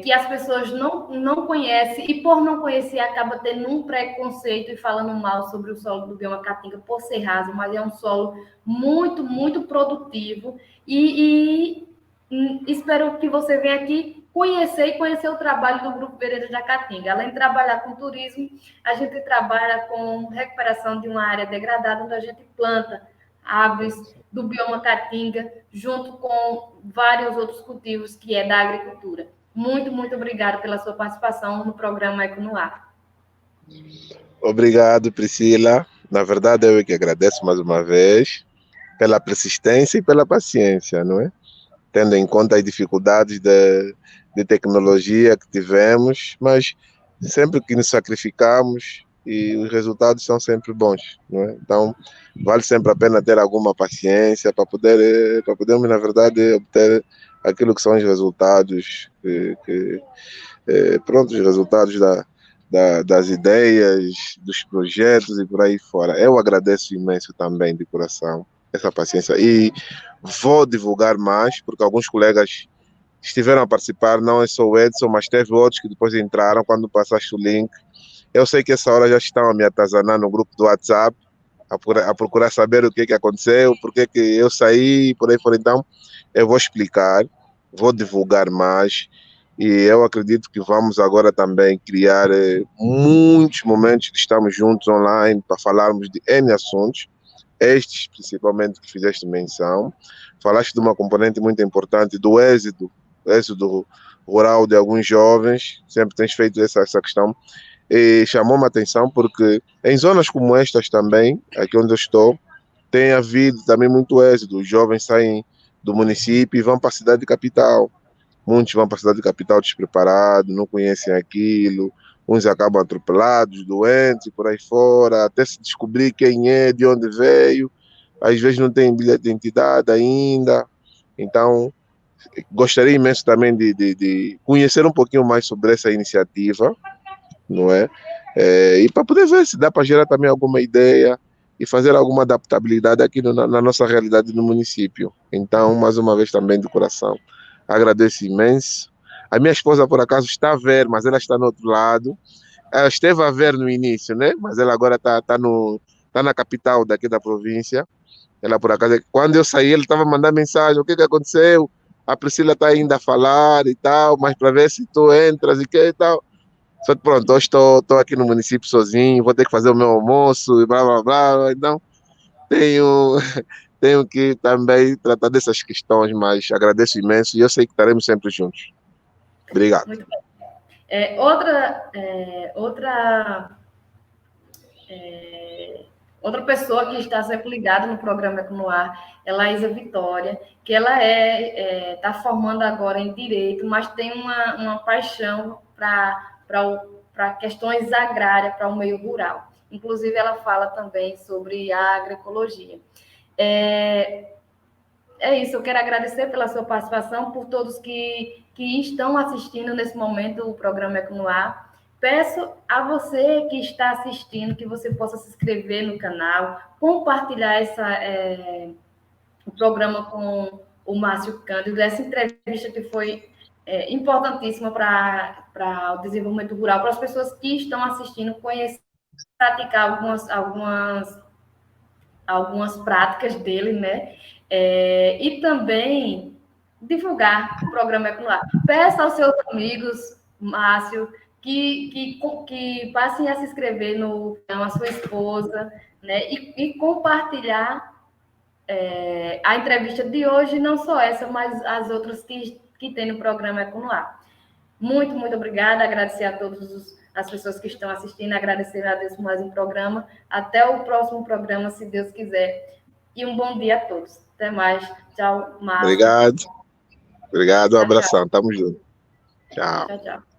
que as pessoas não conhecem, e por não conhecer, acaba tendo um preconceito e falando mal sobre o solo do bioma Caatinga por ser raso, mas é um solo muito, muito produtivo, e espero que você venha aqui conhecer o trabalho do Grupo Veredas da Caatinga. Além de trabalhar com turismo, a gente trabalha com recuperação de uma área degradada, onde a gente planta árvores do bioma Caatinga, junto com vários outros cultivos que é da agricultura. Muito, muito obrigada pela sua participação no programa Eco no Ar. Obrigado, Priscila. Na verdade, eu que agradeço mais uma vez pela persistência e pela paciência, não é? Tendo em conta as dificuldades de tecnologia que tivemos, mas sempre que nos sacrificamos e os resultados são sempre bons, não é? Então, vale sempre a pena ter alguma paciência para podermos, na verdade, obter aquilo que são os resultados, os resultados das ideias, dos projetos e por aí fora. Eu agradeço imenso também, de coração, essa paciência, e vou divulgar mais, porque alguns colegas estiveram a participar, não é só o Edson, mas teve outros que depois entraram quando passaste o link. Eu sei que essa hora já estão a me atazanar no grupo do WhatsApp, a procurar saber o que aconteceu, por que eu saí, por aí fora. Então, eu vou explicar, vou divulgar mais, e eu acredito que vamos agora também criar muitos momentos que estamos juntos online para falarmos de N assuntos, estes principalmente que fizeste menção. Falaste de uma componente muito importante do êxito rural de alguns jovens, sempre tens feito essa questão, e chamou-me a atenção porque em zonas como estas também, aqui onde eu estou, tem havido também muito êxito. Os jovens saem do município e vão para a cidade capital. Muitos vão para a cidade capital despreparados, não conhecem aquilo, uns acabam atropelados, doentes, por aí fora, até se descobrir quem é, de onde veio, às vezes não tem bilhete de identidade ainda. Então, gostaria imenso também de conhecer um pouquinho mais sobre essa iniciativa, não é? E para poder ver se dá para gerar também alguma ideia e fazer alguma adaptabilidade aqui na nossa realidade no município. Então, mais uma vez também de coração, agradeço imenso. A minha esposa, por acaso, está a ver, mas ela está no outro lado. Ela esteve a ver no início, né? Mas ela agora tá na capital daqui da província. Ela, por acaso, quando eu saí, ele estava mandando mensagem: o que aconteceu? A Priscila está ainda a falar e tal, mas para ver se tu entras e que e tal. Só que pronto, hoje estou aqui no município sozinho, vou ter que fazer o meu almoço e blá blá blá. Então, tenho, tenho que também tratar dessas questões, mas agradeço imenso e eu sei que estaremos sempre juntos. Obrigado. Muito bem. Outra pessoa que está sempre ligada no programa Eco no Ar é Laísa Vitória, que ela está formando agora em Direito, mas tem uma paixão para questões agrárias, para o meio rural. Inclusive, ela fala também sobre a agroecologia. É isso, eu quero agradecer pela sua participação, por todos que estão assistindo nesse momento o programa Eco no Ar. Peço a você que está assistindo que você possa se inscrever no canal, compartilhar o programa com o Márcio Cândido, essa entrevista que foi importantíssima para o desenvolvimento rural, para as pessoas que estão assistindo conhecer, praticar algumas práticas dele, né? E também divulgar o programa Eco no Ar. Peça aos seus amigos, Márcio, que passem a se inscrever no canal, a sua esposa, né? E compartilhar a entrevista de hoje, não só essa, mas as outras que tem no programa Eco no Ar. Muito, muito obrigada. Agradecer a todas as pessoas que estão assistindo, agradecer a Deus por mais um programa. Até o próximo programa, se Deus quiser. E um bom dia a todos. Até mais. Tchau, Márcio. Obrigado. Um abração. Tchau. Tamo junto. Tchau. Tchau, tchau.